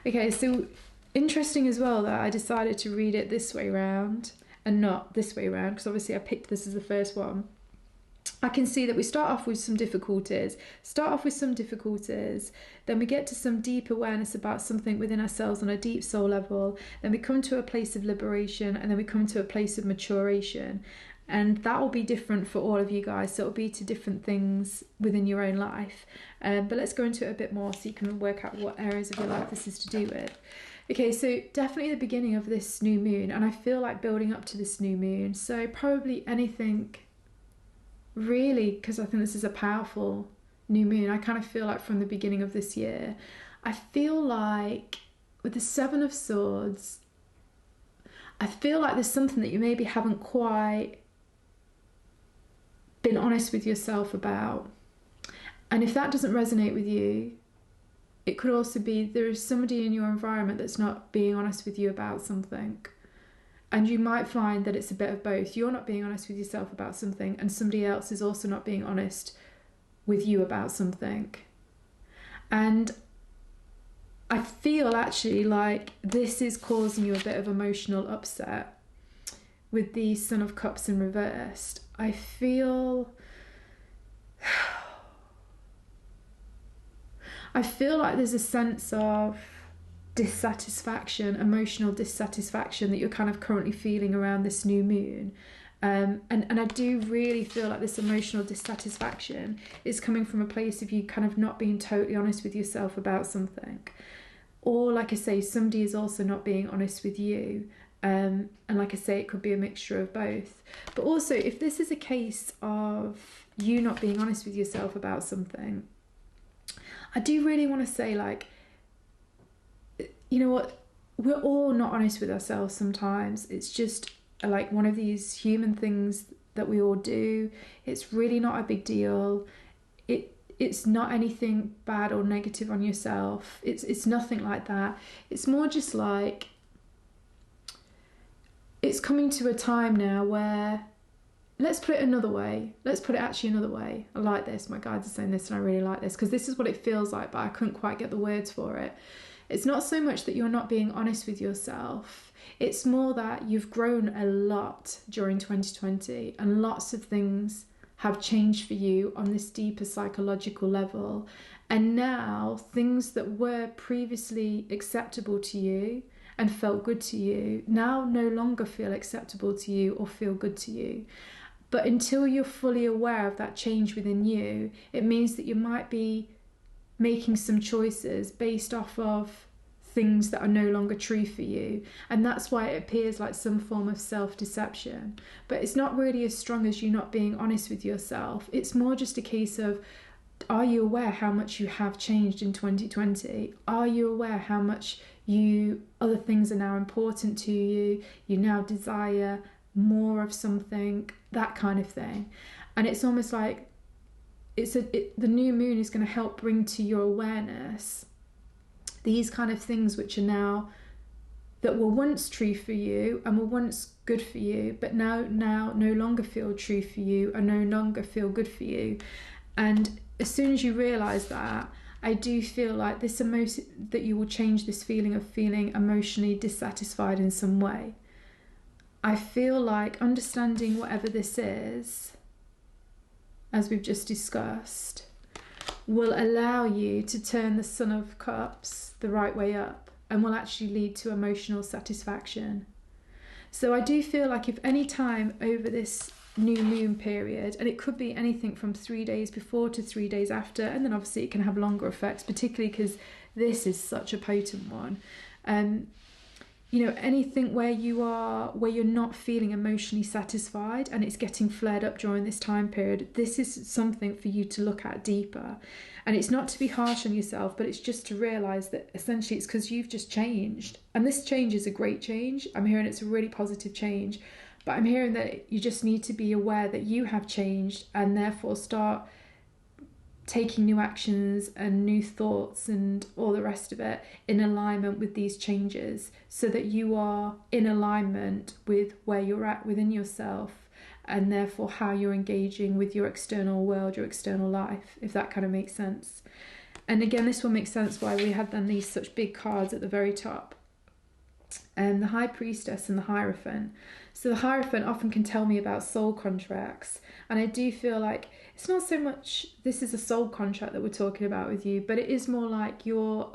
Okay, so interesting as well that I decided to read it this way round and not this way round, because obviously I picked this as the first one. I can see that we start off with some difficulties, then we get to some deep awareness about something within ourselves on a deep soul level, then we come to a place of liberation, and then we come to a place of maturation. And that will be different for all of you guys, so it'll be to different things within your own life. But let's go into it a bit more so you can work out what areas of your life this is to do with. Okay, so definitely the beginning of this new moon, and I feel like building up to this new moon, so probably anything really, because I think this is a powerful new moon. I kind of feel like from the beginning of this year, I feel like with the Seven of Swords, I feel like there's something that you maybe haven't quite been honest with yourself about. And if that doesn't resonate with you, it could also be there is somebody in your environment that's not being honest with you about something. And you might find that it's a bit of both. You're not being honest with yourself about something, and somebody else is also not being honest with you about something. And I feel actually like this is causing you a bit of emotional upset with the Son of Cups in reversed. I feel like there's a sense of dissatisfaction, emotional dissatisfaction that you're kind of currently feeling around this new moon. And I do really feel like this emotional dissatisfaction is coming from a place of you kind of not being totally honest with yourself about something. Or like I say, somebody is also not being honest with you. And like I say, it could be a mixture of both. But also, if this is a case of you not being honest with yourself about something, I do really want to say, like, you know what? We're all not honest with ourselves sometimes. It's just like one of these human things that we all do. It's really not a big deal. It's not anything bad or negative on yourself. It's nothing like that. It's more just like it's coming to a time now where, let's put it another way. Let's put it actually another way. I like this. My guides are saying this and I really like this because this is what it feels like, but I couldn't quite get the words for it. It's not so much that you're not being honest with yourself. It's more that you've grown a lot during 2020 and lots of things have changed for you on this deeper psychological level. And now things that were previously acceptable to you and felt good to you now no longer feel acceptable to you or feel good to you. But until you're fully aware of that change within you, it means that you might be making some choices based off of things that are no longer true for you. And that's why it appears like some form of self-deception. But it's not really as strong as you not being honest with yourself. It's more just a case of, are you aware how much you have changed in 2020? Are you aware how much other things are now important to you? You now desire more of something, that kind of thing. And it's almost like the new moon is going to help bring to your awareness these kind of things which are now, that were once true for you and were once good for you, but now no longer feel true for you and no longer feel good for you. And as soon as you realize that, I do feel like that you will change this feeling of feeling emotionally dissatisfied in some way. I feel like understanding whatever this is, as we've just discussed, will allow you to turn the Sun of Cups the right way up and will actually lead to emotional satisfaction. So I do feel like if any time over this new moon period, and it could be anything from 3 days before to 3 days after, and then obviously it can have longer effects, particularly because this is such a potent one. Anything where you're not feeling emotionally satisfied and it's getting flared up during this time period, this is something for you to look at deeper. And it's not to be harsh on yourself, but it's just to realize that essentially it's because you've just changed. And this change is a great change. I'm hearing it's a really positive change, but I'm hearing that you just need to be aware that you have changed and therefore start taking new actions and new thoughts and all the rest of it in alignment with these changes, so that you are in alignment with where you're at within yourself and therefore how you're engaging with your external world, your external life, if that kind of makes sense. And again, this will make sense why we had then these such big cards at the very top. The High Priestess and the Hierophant. So the Hierophant often can tell me about soul contracts, and I do feel like it's not so much this is a soul contract that we're talking about with you, but it is more like you're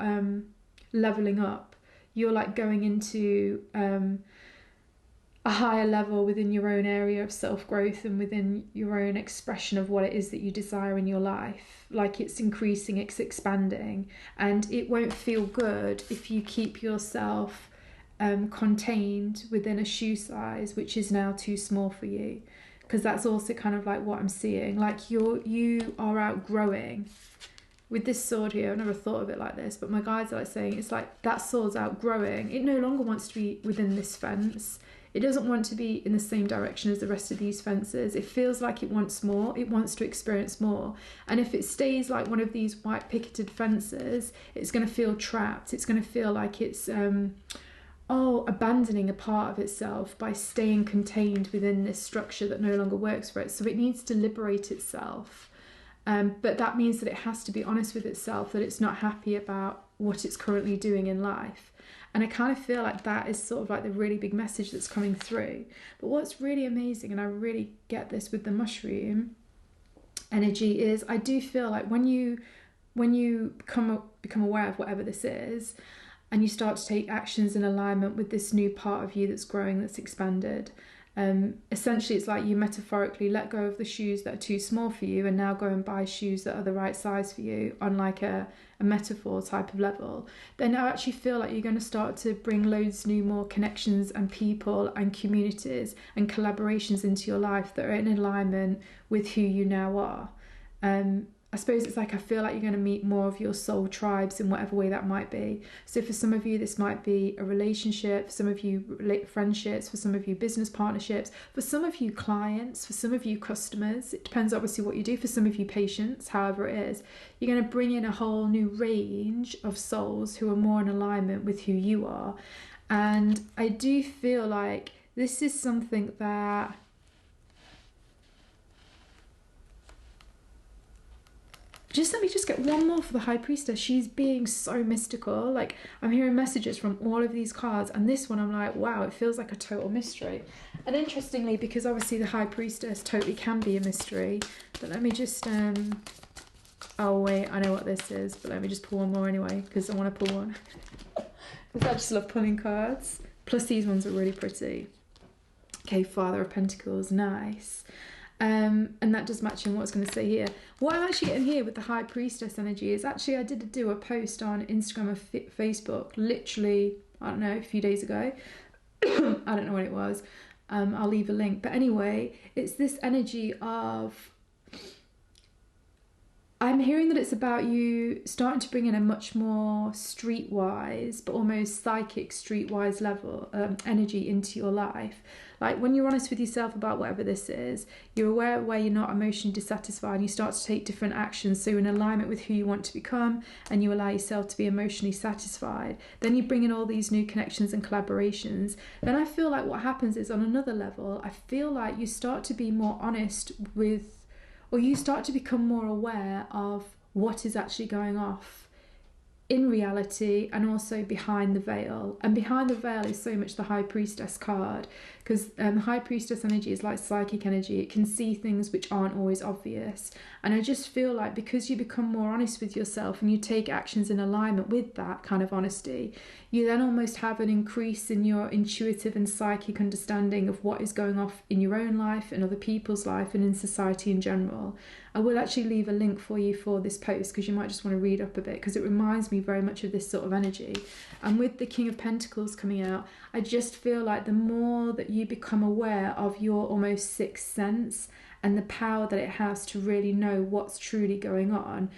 leveling up. You're like going into a higher level within your own area of self-growth and within your own expression of what it is that you desire in your life. Like it's increasing, it's expanding, and it won't feel good if you keep yourself contained within a shoe size which is now too small for you, because that's also kind of like what I'm seeing. Like you are outgrowing with this sword here. I've never thought of it like this, but my guides are like saying it's like that sword's outgrowing. It no longer wants to be within this fence. It doesn't want to be in the same direction as the rest of these fences. It feels like it wants more. It wants to experience more. And if it stays like one of these white picketed fences, it's going to feel trapped. It's going to feel like it's abandoning a part of itself by staying contained within this structure that no longer works for it. So it needs to liberate itself. But that means that it has to be honest with itself that it's not happy about what it's currently doing in life. And I kind of feel like that is sort of like the really big message that's coming through. But what's really amazing, and I really get this with the mushroom energy, is I do feel like when you become aware of whatever this is, and you start to take actions in alignment with this new part of you that's growing, that's expanded. Essentially, it's like you metaphorically let go of the shoes that are too small for you and now go and buy shoes that are the right size for you on like a metaphor type of level. Then I actually feel like you're going to start to bring loads new more connections and people and communities and collaborations into your life that are in alignment with who you now are. I suppose it's like I feel like you're going to meet more of your soul tribes in whatever way that might be. So for some of you, this might be a relationship, for some of you friendships, for some of you business partnerships, for some of you clients, for some of you customers. It depends obviously what you do. For some of you patients, however it is, you're going to bring in a whole new range of souls who are more in alignment with who you are. And I do feel like this is something that let me get one more for the High Priestess. She's being so mystical. Like, I'm hearing messages from all of these cards, and this one I'm like, wow, it feels like a total mystery. And interestingly, because obviously the High Priestess totally can be a mystery, but let me just oh wait, I know what this is, but let me just pull one more anyway, because I want to pull one. Because I just love pulling cards. Plus these ones are really pretty. Okay, Father of Pentacles, nice. And that does match in what I was going to say here. What I'm actually getting here with the High Priestess energy is actually I did do a post on Instagram or Facebook literally, I don't know, a few days ago. I don't know when it was. I'll leave a link. But anyway, it's this energy of... I'm hearing that it's about you starting to bring in a much more streetwise, but almost psychic streetwise level energy into your life. Like when you're honest with yourself about whatever this is, you're aware of where you're not emotionally dissatisfied, and you start to take different actions so you're in alignment with who you want to become, and you allow yourself to be emotionally satisfied. Then you bring in all these new connections and collaborations. Then I feel like what happens is on another level, I feel like you start to be more honest with, or you start to become more aware of what is actually going off in reality and also behind the veil. And behind the veil is so much the High Priestess card, because the High Priestess energy is like psychic energy. It can see things which aren't always obvious. And I just feel like because you become more honest with yourself and you take actions in alignment with that kind of honesty, you then almost have an increase in your intuitive and psychic understanding of what is going off in your own life and other people's life and in society in general. I will actually leave a link for you for this post because you might just want to read up a bit, because it reminds me very much of this sort of energy. And with the King of Pentacles coming out, I just feel like the more that you become aware of your almost sixth sense and the power that it has to really know what's truly going on,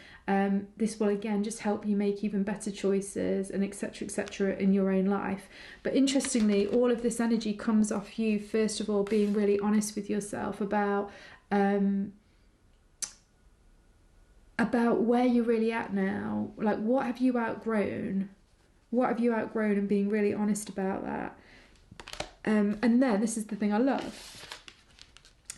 this will again just help you make even better choices and etc in your own life. But interestingly, all of this energy comes off you first of all being really honest with yourself about where you're really at now. Like, what have you outgrown? What have you outgrown, and being really honest about that. And then this is the thing I love.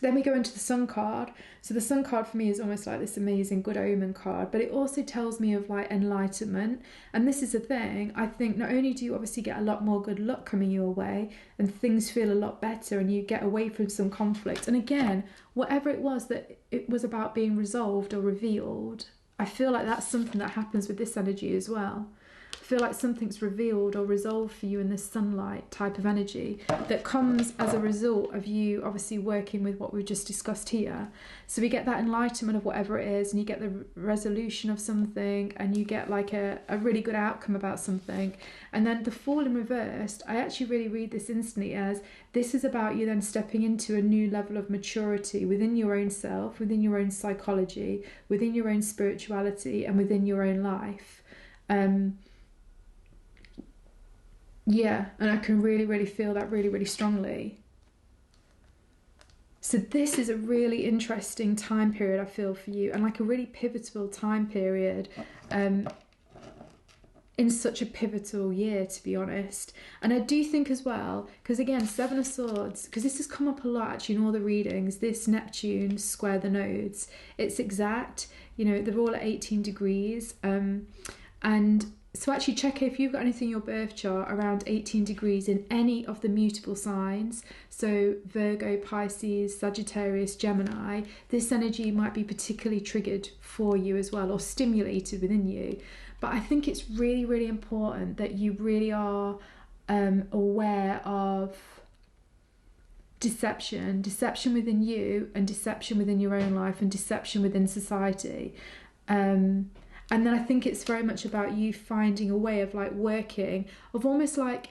Then we go into the Sun card. So the Sun card for me is almost like this amazing good omen card, but it also tells me of like enlightenment. And this is the thing, I think not only do you obviously get a lot more good luck coming your way and things feel a lot better and you get away from some conflict. And again, whatever it was that it was about being resolved or revealed, I feel like that's something that happens with this energy as well. I feel like something's revealed or resolved for you in this sunlight type of energy that comes as a result of you obviously working with what we've just discussed here. So we get that enlightenment of whatever it is, and you get the resolution of something, and you get like a really good outcome about something. And then the Fool in reversed, I actually really read this instantly as this is about you then stepping into a new level of maturity within your own self, within your own psychology, within your own spirituality, and within your own life. Yeah, and I can really feel that really strongly. So this is a really interesting time period, I feel, for you, and like a really pivotal time period in such a pivotal year, to be honest. And I do think as well, because again, Seven of Swords, because this has come up a lot actually in all the readings, this Neptune square the nodes, it's exact, you know, they're all at 18 degrees. And so actually check if you've got anything in your birth chart around 18 degrees in any of the mutable signs. So Virgo, Pisces, Sagittarius, Gemini, this energy might be particularly triggered for you as well, or stimulated within you. But I think it's really important that you really are aware of deception within you, and deception within your own life, and deception within society. And then I think it's very much about you finding a way of like working, of almost like,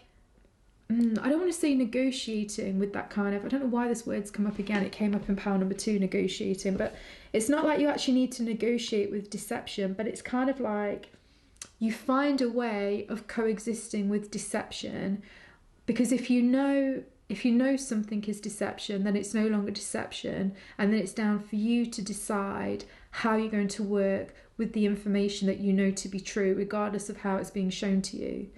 I don't want to say negotiating with that kind of, I don't know why this word's come up again, it came up in pile number 2, negotiating, but it's not like you actually need to negotiate with deception, but it's kind of like you find a way of coexisting with deception, because if you know something is deception, then it's no longer deception, and then it's down for you to decide how you're going to work with the information that you know to be true, regardless of how it's being shown to you.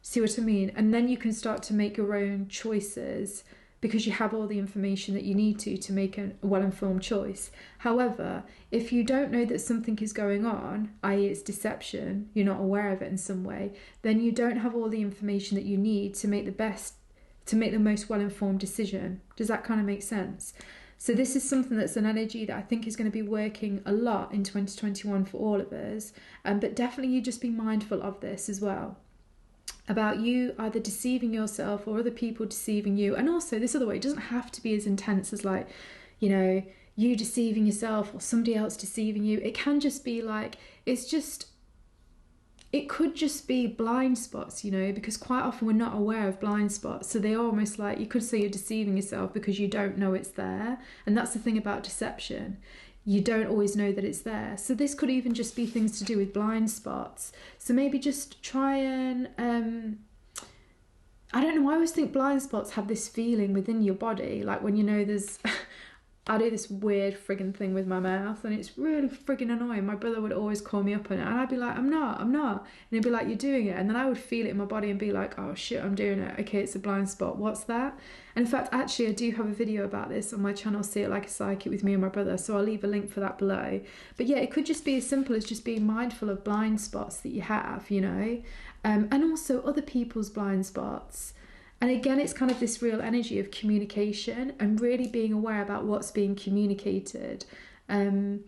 See what I mean? And then you can start to make your own choices because you have all the information that you need to make a well-informed choice. However, if you don't know that something is going on, i.e. it's deception, you're not aware of it in some way, then you don't have all the information that you need to make the most well-informed decision. Does that kind of make sense? So this is something that's an energy that I think is going to be working a lot in 2021 for all of us. But definitely you just be mindful of this as well, about you either deceiving yourself or other people deceiving you. And also this other way, it doesn't have to be as intense as like, you know, you deceiving yourself or somebody else deceiving you. It can just be like, it could just be blind spots, you know, because quite often we're not aware of blind spots. So they're almost like, you could say you're deceiving yourself because you don't know it's there. And that's the thing about deception. You don't always know that it's there. So this could even just be things to do with blind spots. So maybe just try and, I don't know, I always think blind spots have this feeling within your body. Like when you know there's... I do this weird friggin' thing with my mouth and it's really friggin' annoying. My brother would always call me up on it and I'd be like, I'm not. And he'd be like, you're doing it. And then I would feel it in my body and be like, oh shit, I'm doing it. Okay, it's a blind spot. What's that? And in fact, actually, I do have a video about this on my channel, See It Like a Psychic, with me and my brother. So I'll leave a link for that below. But yeah, it could just be as simple as just being mindful of blind spots that you have, you know, and also other people's blind spots. And again, it's kind of this real energy of communication and really being aware about what's being communicated. And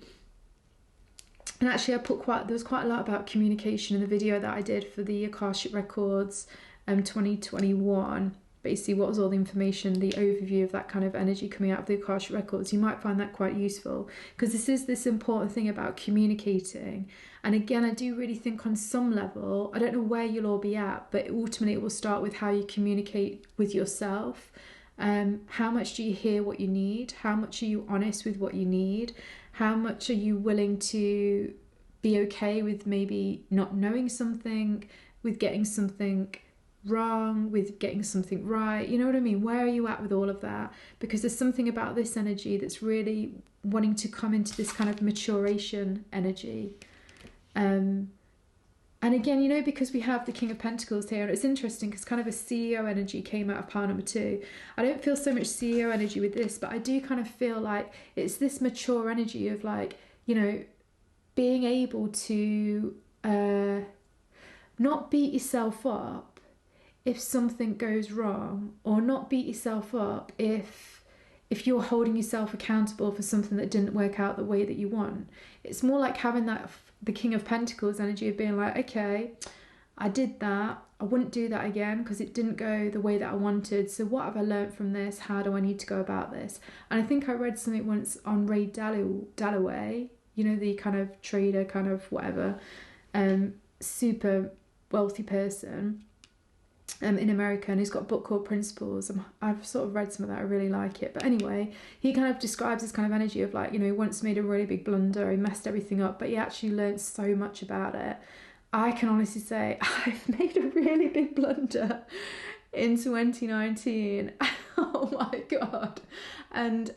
actually, there was quite a lot about communication in the video that I did for the Akashic Records 2021. Basically, what was all the information, the overview of that kind of energy coming out of the Akashic Records. You might find that quite useful because this is this important thing about communicating. And again, I do really think on some level, I don't know where you'll all be at, but ultimately it will start with how you communicate with yourself. How much do you hear what you need? How much are you honest with what you need? How much are you willing to be okay with maybe not knowing something, with getting something wrong, with getting something right? You know what I mean? Where are you at with all of that? Because there's something about this energy that's really wanting to come into this kind of maturation energy. And again, you know, because we have the King of Pentacles here, and it's interesting because kind of a CEO energy came out of pile number 2. I don't feel so much CEO energy with this, but I do kind of feel like it's this mature energy of like, you know, being able to not beat yourself up if something goes wrong, or not beat yourself up if you're holding yourself accountable for something that didn't work out the way that you want. It's more like having that the King of Pentacles energy of being like, okay, I did that, I wouldn't do that again because it didn't go the way that I wanted. So what have I learned from this? How do I need to go about this? And I think I read something once on Ray Dalio, you know, the kind of trader, kind of whatever, super wealthy person in America, and he's got a book called Principles. I've sort of read some of that, I really like it. But anyway, he kind of describes this kind of energy of like, you know, he once made a really big blunder, he messed everything up, but he actually learned so much about it. I can honestly say I've made a really big blunder in 2019. Oh my God. And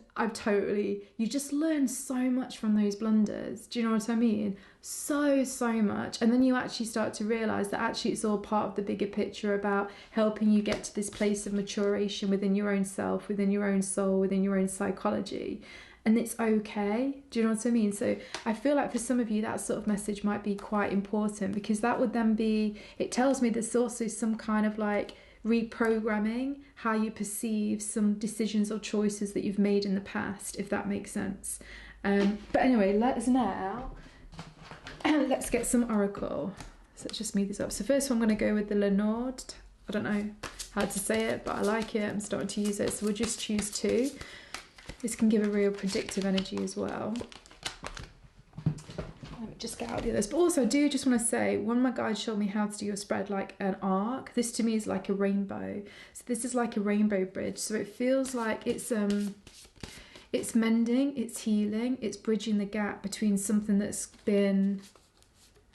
you just learn so much from those blunders. Do you know what I mean? So much. And then you actually start to realize that actually it's all part of the bigger picture about helping you get to this place of maturation within your own self, within your own soul, within your own psychology. And it's okay. Do you know what I mean? So I feel like for some of you, that sort of message might be quite important, because that would then be, it tells me there's also some kind of like reprogramming how you perceive some decisions or choices that you've made in the past, if that makes sense. But anyway, let's get some oracle. So let's just move this up. So first one, I'm going to go with the Leonard. I don't know how to say it, but I like it. I'm starting to use it. So we'll just choose 2. This can give a real predictive energy as well. Let me just get out the others. But also I do just want to say, one of my guides showed me how to do a spread like an arc. This to me is like a rainbow. So this is like a rainbow bridge. So it feels like it's mending, it's healing, it's bridging the gap between something that's been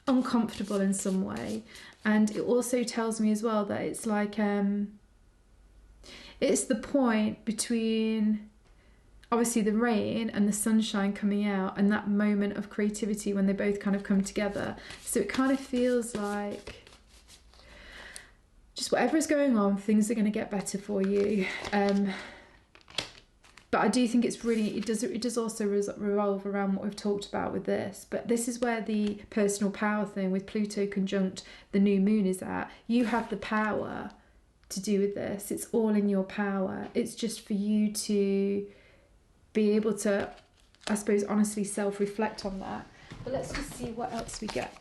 uncomfortable in some way. And it also tells me as well that it's like it's the point between obviously the rain and the sunshine coming out, and that moment of creativity when they both kind of come together. So it kind of feels like just whatever is going on, things are going to get better for you. But I do think it's really, it does also revolve around what we've talked about with this. But this is where the personal power thing with Pluto conjunct the new moon is at. You have the power to do with this. It's all in your power. It's just for you to be able to, I suppose, honestly self-reflect on that. But let's just see what else we get.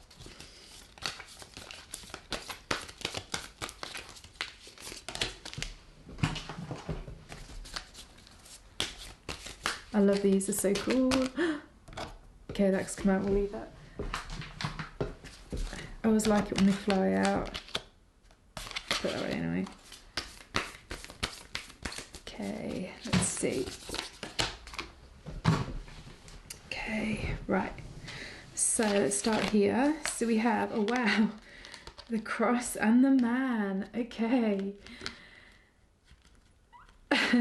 I love these, they're so cool. Okay, that's come out, we'll leave that. I always like it when they fly out. Put that away anyway. Okay, let's see. Okay, right. So let's start here. So we have, oh wow, the cross and the man. Okay.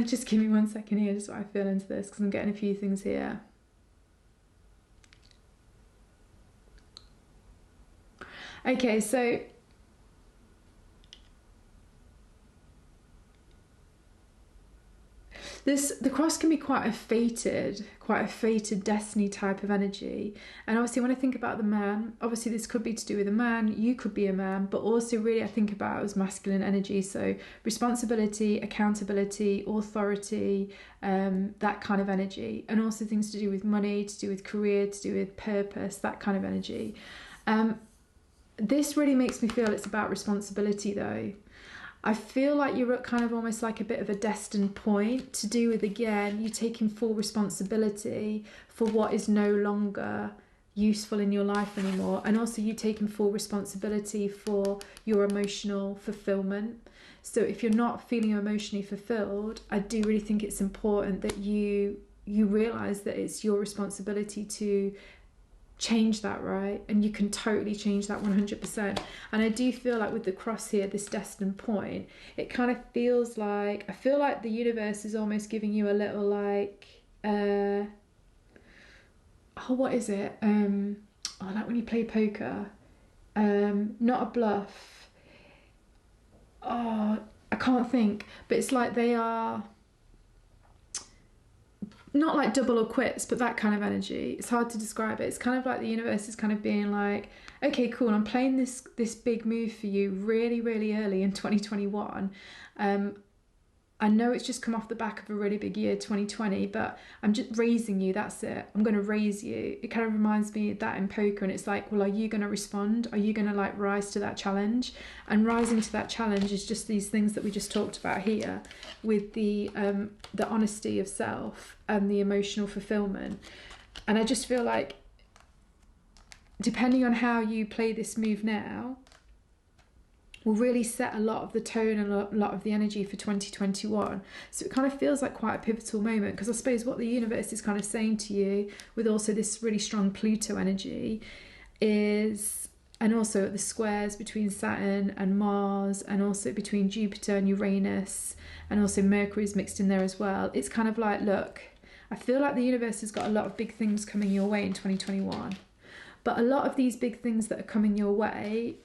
Just give me 1 second here, just what I feel into this, because I'm getting a few things here. Okay, so the cross can be quite a fated destiny type of energy. And obviously when I think about the man, obviously this could be to do with a man, you could be a man, but also really I think about it as masculine energy. So responsibility, accountability, authority, that kind of energy. And also things to do with money, to do with career, to do with purpose, that kind of energy. This really makes me feel it's about responsibility though. I feel like you're at kind of almost like a bit of a destined point to do with, again, you taking full responsibility for what is no longer useful in your life anymore, and also you taking full responsibility for your emotional fulfillment. So if you're not feeling emotionally fulfilled, I do really think it's important that you realize that it's your responsibility to change that, right? And you can totally change that 100%. And I do feel like with the cross here, this destined point, it kind of feels like, I feel like the universe is almost giving you a little like what is it, like when you play poker, not a bluff, I can't think, but it's like they are not like double or quits, but that kind of energy. It's hard to describe it. It's kind of like the universe is kind of being like, okay, cool, I'm playing this big move for you really, really early in 2021. I know it's just come off the back of a really big year, 2020, but I'm just raising you, that's it. I'm going to raise you. It kind of reminds me of that in poker, and it's like, well, are you going to respond? Are you going to like rise to that challenge? And rising to that challenge is just these things that we just talked about here with the honesty of self and the emotional fulfillment. And I just feel like depending on how you play this move now, will really set a lot of the tone and a lot of the energy for 2021. So it kind of feels like quite a pivotal moment, because I suppose what the universe is kind of saying to you with also this really strong Pluto energy is, and also the squares between Saturn and Mars, and also between Jupiter and Uranus, and also Mercury is mixed in there as well. It's kind of like, look, I feel like the universe has got a lot of big things coming your way in 2021. But a lot of these big things that are coming your way,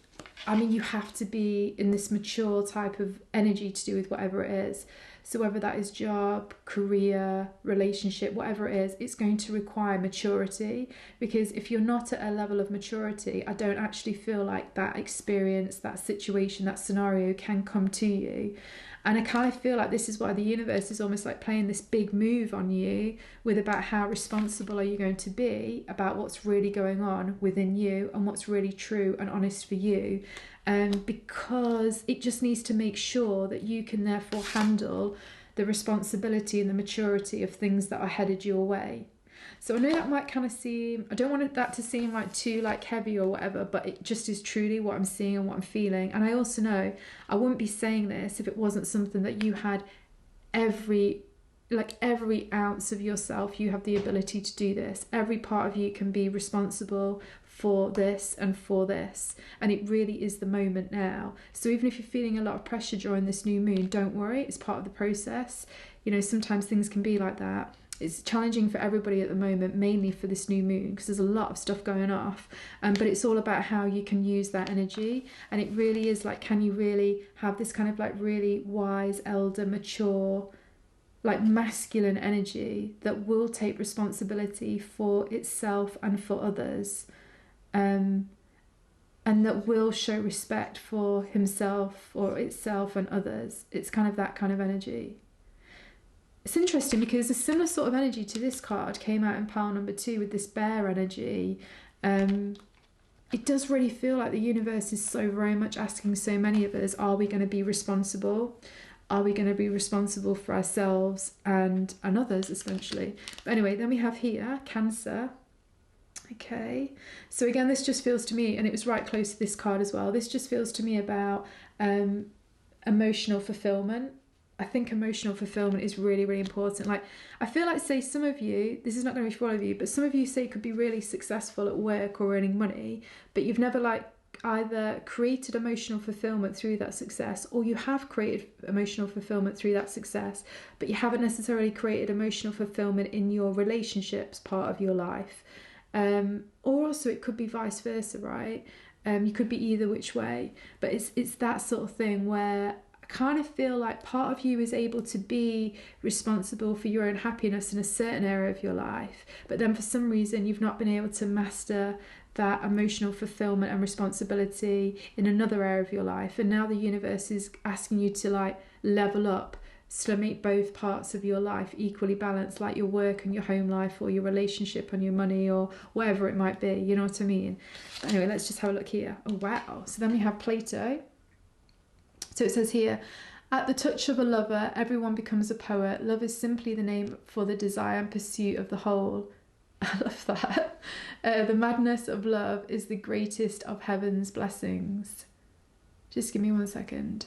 I mean, you have to be in this mature type of energy to do with whatever it is. So whether that is job, career, relationship, whatever it is, it's going to require maturity. Because if you're not at a level of maturity, I don't actually feel like that experience, that situation, that scenario can come to you. And I kind of feel like this is why the universe is almost like playing this big move on you with about how responsible are you going to be about what's really going on within you and what's really true and honest for you. Because it just needs to make sure that you can therefore handle the responsibility and the maturity of things that are headed your way. So I know that might kind of seem, I don't want that to seem like too like heavy or whatever, but it just is truly what I'm seeing and what I'm feeling. And I also know I wouldn't be saying this if it wasn't something that you had every ounce of yourself, you have the ability to do this. Every part of you can be responsible for this and for this. And it really is the moment now. So even if you're feeling a lot of pressure during this new moon, don't worry, it's part of the process. You know, sometimes things can be like that. It's challenging for everybody at the moment, mainly for this new moon, because there's a lot of stuff going off. But it's all about how you can use that energy. And it really is like, can you really have this kind of like really wise, elder, mature, like masculine energy that will take responsibility for itself and for others, and that will show respect for himself or itself and others. It's kind of that kind of energy. It's interesting because a similar sort of energy to this card came out in pile number 2 with this bear energy. It does really feel like the universe is so very much asking so many of us, are we going to be responsible? are we going to be responsible for ourselves and others, essentially? But anyway, then we have here Cancer. Okay, so again, this just feels to me, and it was right close to this card as well, this just feels to me about emotional fulfillment. I think emotional fulfillment is really, really important. Like, I feel like, say, some of you, this is not going to be for all of you, but some of you, say, could be really successful at work or earning money, but you've never, like, either created emotional fulfillment through that success, or you have created emotional fulfillment through that success, but you haven't necessarily created emotional fulfillment in your relationships part of your life. Or also it could be vice versa, right? You could be either which way, but it's that sort of thing where I kind of feel like part of you is able to be responsible for your own happiness in a certain area of your life, but then for some reason you've not been able to master that emotional fulfillment and responsibility in another area of your life, and now the universe is asking you to, like, level up, so make both parts of your life equally balanced, like your work and your home life, or your relationship and your money, or whatever it might be, you know what I mean? But anyway, let's just have a look here. Oh wow, so then we have Pluto. So it says here, at the touch of a lover, everyone becomes a poet. Love is simply the name for the desire and pursuit of the whole. I love that. The madness of love is the greatest of heaven's blessings. Just give me 1 second.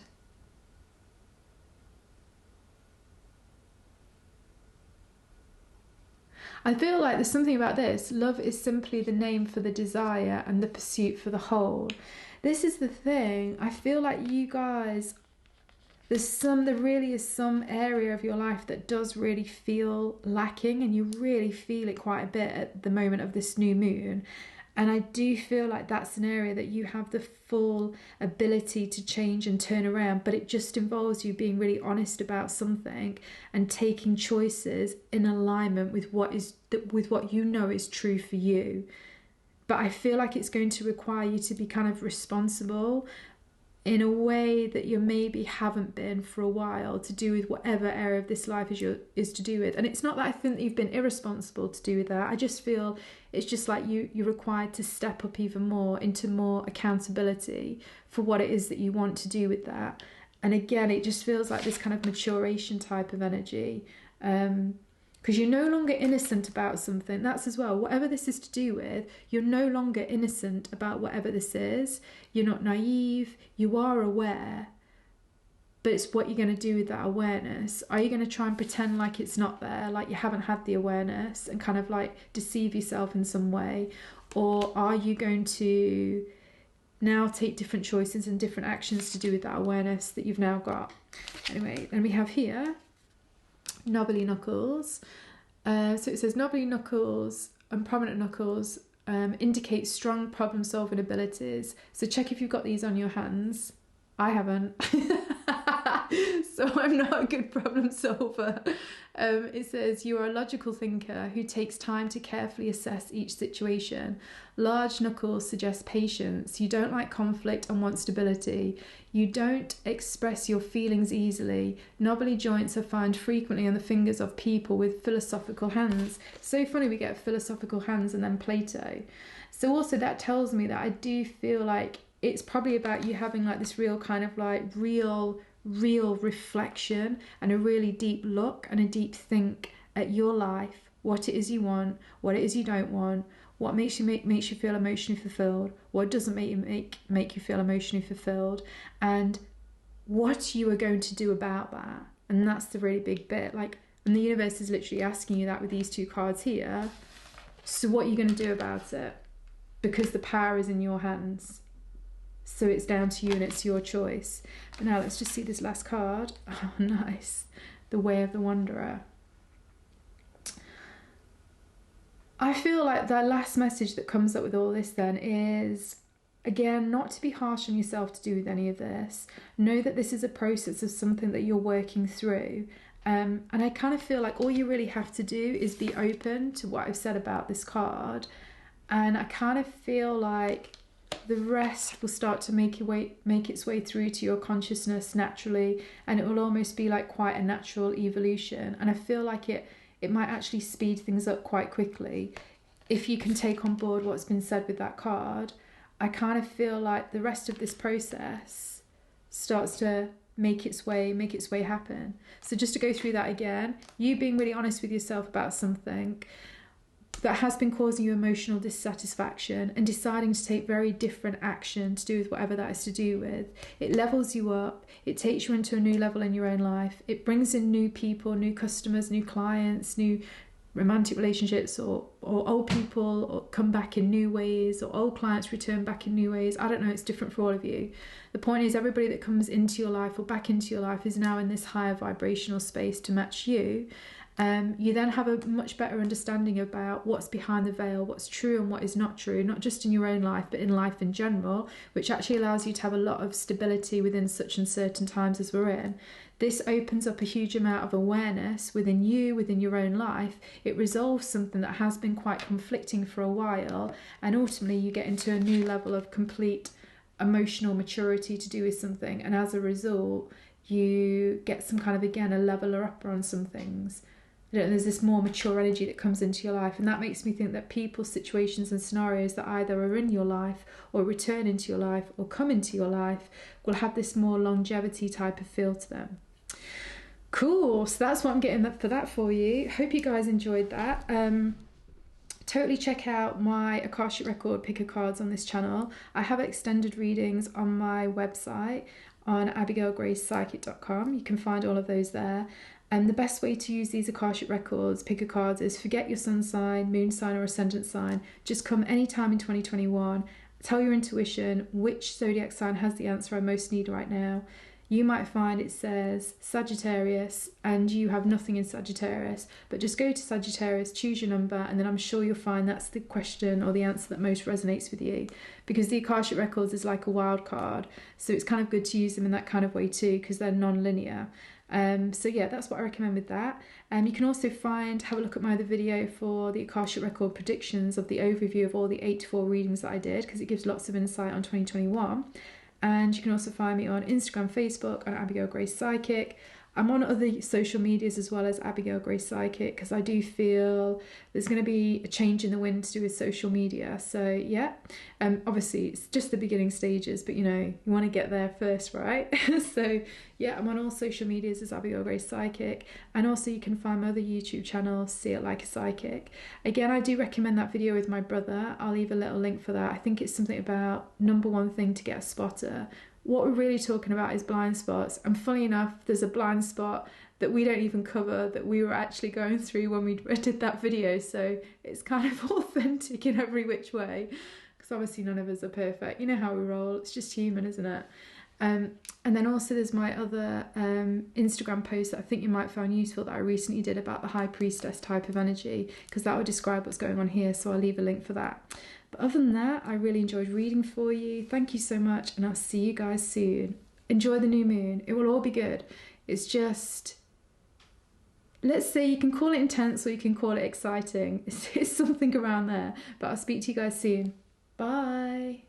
I feel like there's something about this. Love is simply the name for the desire and the pursuit for the whole. This is the thing. I feel like you guys, there really is some area of your life that does really feel lacking, and you really feel it quite a bit at the moment of this new moon. And I do feel like that's an area that you have the full ability to change and turn around, but it just involves you being really honest about something and taking choices in alignment with what you know is true for you. But I feel like it's going to require you to be kind of responsible in a way that you maybe haven't been for a while, to do with whatever area of this life is to do with. And it's not that I think that you've been irresponsible to do with that. I just feel it's just like you're required to step up even more into more accountability for what it is that you want to do with that. And again, it just feels like this kind of maturation type of energy. Because you're no longer innocent about something. That's as well, whatever this is to do with, you're no longer innocent about whatever this is. You're not naive, you are aware, but it's what you're going to do with that awareness. Are you going to try and pretend like it's not there, like you haven't had the awareness, and kind of like deceive yourself in some way? Or are you going to now take different choices and different actions to do with that awareness that you've now got? Anyway, then we have here knobbly knuckles. So it says knobbly knuckles and prominent knuckles indicate strong problem solving abilities. So check if you've got these on your hands. I haven't. So I'm not a good problem solver. It says you are a logical thinker who takes time to carefully assess each situation. Large knuckles suggest patience. You don't like conflict and want stability. You don't express your feelings easily. Knobbly joints are found frequently on the fingers of people with philosophical hands. So funny we get philosophical hands and then Plato. So also that tells me that I do feel like it's probably about you having like this real kind of like real reflection and a really deep look and a deep think at your life, what it is you want, what it is you don't want, what makes you feel emotionally fulfilled, what doesn't make you feel emotionally fulfilled, and what you are going to do about that. And that's the really big bit. Like, and the universe is literally asking you that with these two cards here. So what are you going to do about it? Because the power is in your hands. So it's down to you and it's your choice. But now let's just see this last card. Oh, nice. The Way of the Wanderer. I feel like the last message that comes up with all this then is, again, not to be harsh on yourself to do with any of this. Know that this is a process of something that you're working through. And I kind of feel like all you really have to do is be open to what I've said about this card. And I kind of feel like the rest will start to make its way through to your consciousness naturally, and it will almost be like quite a natural evolution. And I feel like it might actually speed things up quite quickly if you can take on board what's been said with that card. I kind of feel like the rest of this process starts to make its way happen. So just to go through that again, you being really honest with yourself about something that has been causing you emotional dissatisfaction and deciding to take very different action to do with whatever that is to do with. It levels you up, it takes you into a new level in your own life, it brings in new people, new customers, new clients, new romantic relationships, or old people or come back in new ways, or old clients return back in new ways. I don't know, it's different for all of you. The point is, everybody that comes into your life or back into your life is now in this higher vibrational space to match you. You then have a much better understanding about what's behind the veil, what's true and what is not true, not just in your own life, but in life in general, which actually allows you to have a lot of stability within such uncertain times as we're in. This opens up a huge amount of awareness within you, within your own life. It resolves something that has been quite conflicting for a while, and ultimately you get into a new level of complete emotional maturity to do with something, and as a result you get some kind of, again, a leveler upper on some things. There's this more mature energy that comes into your life, and that makes me think that people, situations and scenarios that either are in your life or return into your life or come into your life will have this more longevity type of feel to them. Cool, so that's what I'm getting for that for you. Hope you guys enjoyed that. Totally check out my Akashic Record picker cards on this channel. I have extended readings on my website on abigailgracepsychic.com. You can find all of those there. And the best way to use these Akashic Records picker cards is forget your sun sign, moon sign or ascendant sign. Just come anytime in 2021. Tell your intuition which zodiac sign has the answer I most need right now. You might find it says Sagittarius and you have nothing in Sagittarius, but just go to Sagittarius, choose your number, and then I'm sure you'll find that's the question or the answer that most resonates with you, because the Akashic Records is like a wild card, so it's kind of good to use them in that kind of way too, because they're non-linear. So yeah, that's what I recommend with that. You can also have a look at my other video for the Akashic Record predictions of the overview of all the 8-4 readings that I did, because it gives lots of insight on 2021. And you can also find me on Instagram, Facebook, on Abigail Grace Psychic. I'm on other social medias as well as Abigail Grace Psychic, because I do feel there's going to be a change in the wind to do with social media. So yeah, obviously it's just the beginning stages, but you want to get there first, right? So yeah, I'm on all social medias as Abigail Grace Psychic, and also you can find my other YouTube channel, See It Like a Psychic. Again, I do recommend that video with my brother. I'll leave a little link for that. I think it's something about number one thing to get a spotter. What we're really talking about is blind spots, and funny enough, there's a blind spot that we don't even cover that we were actually going through when we did that video, so it's kind of authentic in every which way, because obviously none of us are perfect. You know how we roll, it's just human, isn't it? And then also there's my other Instagram post that I think you might find useful that I recently did about the High Priestess type of energy, because that would describe what's going on here, so I'll leave a link for that. But other than that, I really enjoyed reading for you. Thank you so much, and I'll see you guys soon. Enjoy the new moon. It will all be good. It's just, let's say you can call it intense or you can call it exciting. It's something around there. But I'll speak to you guys soon. Bye.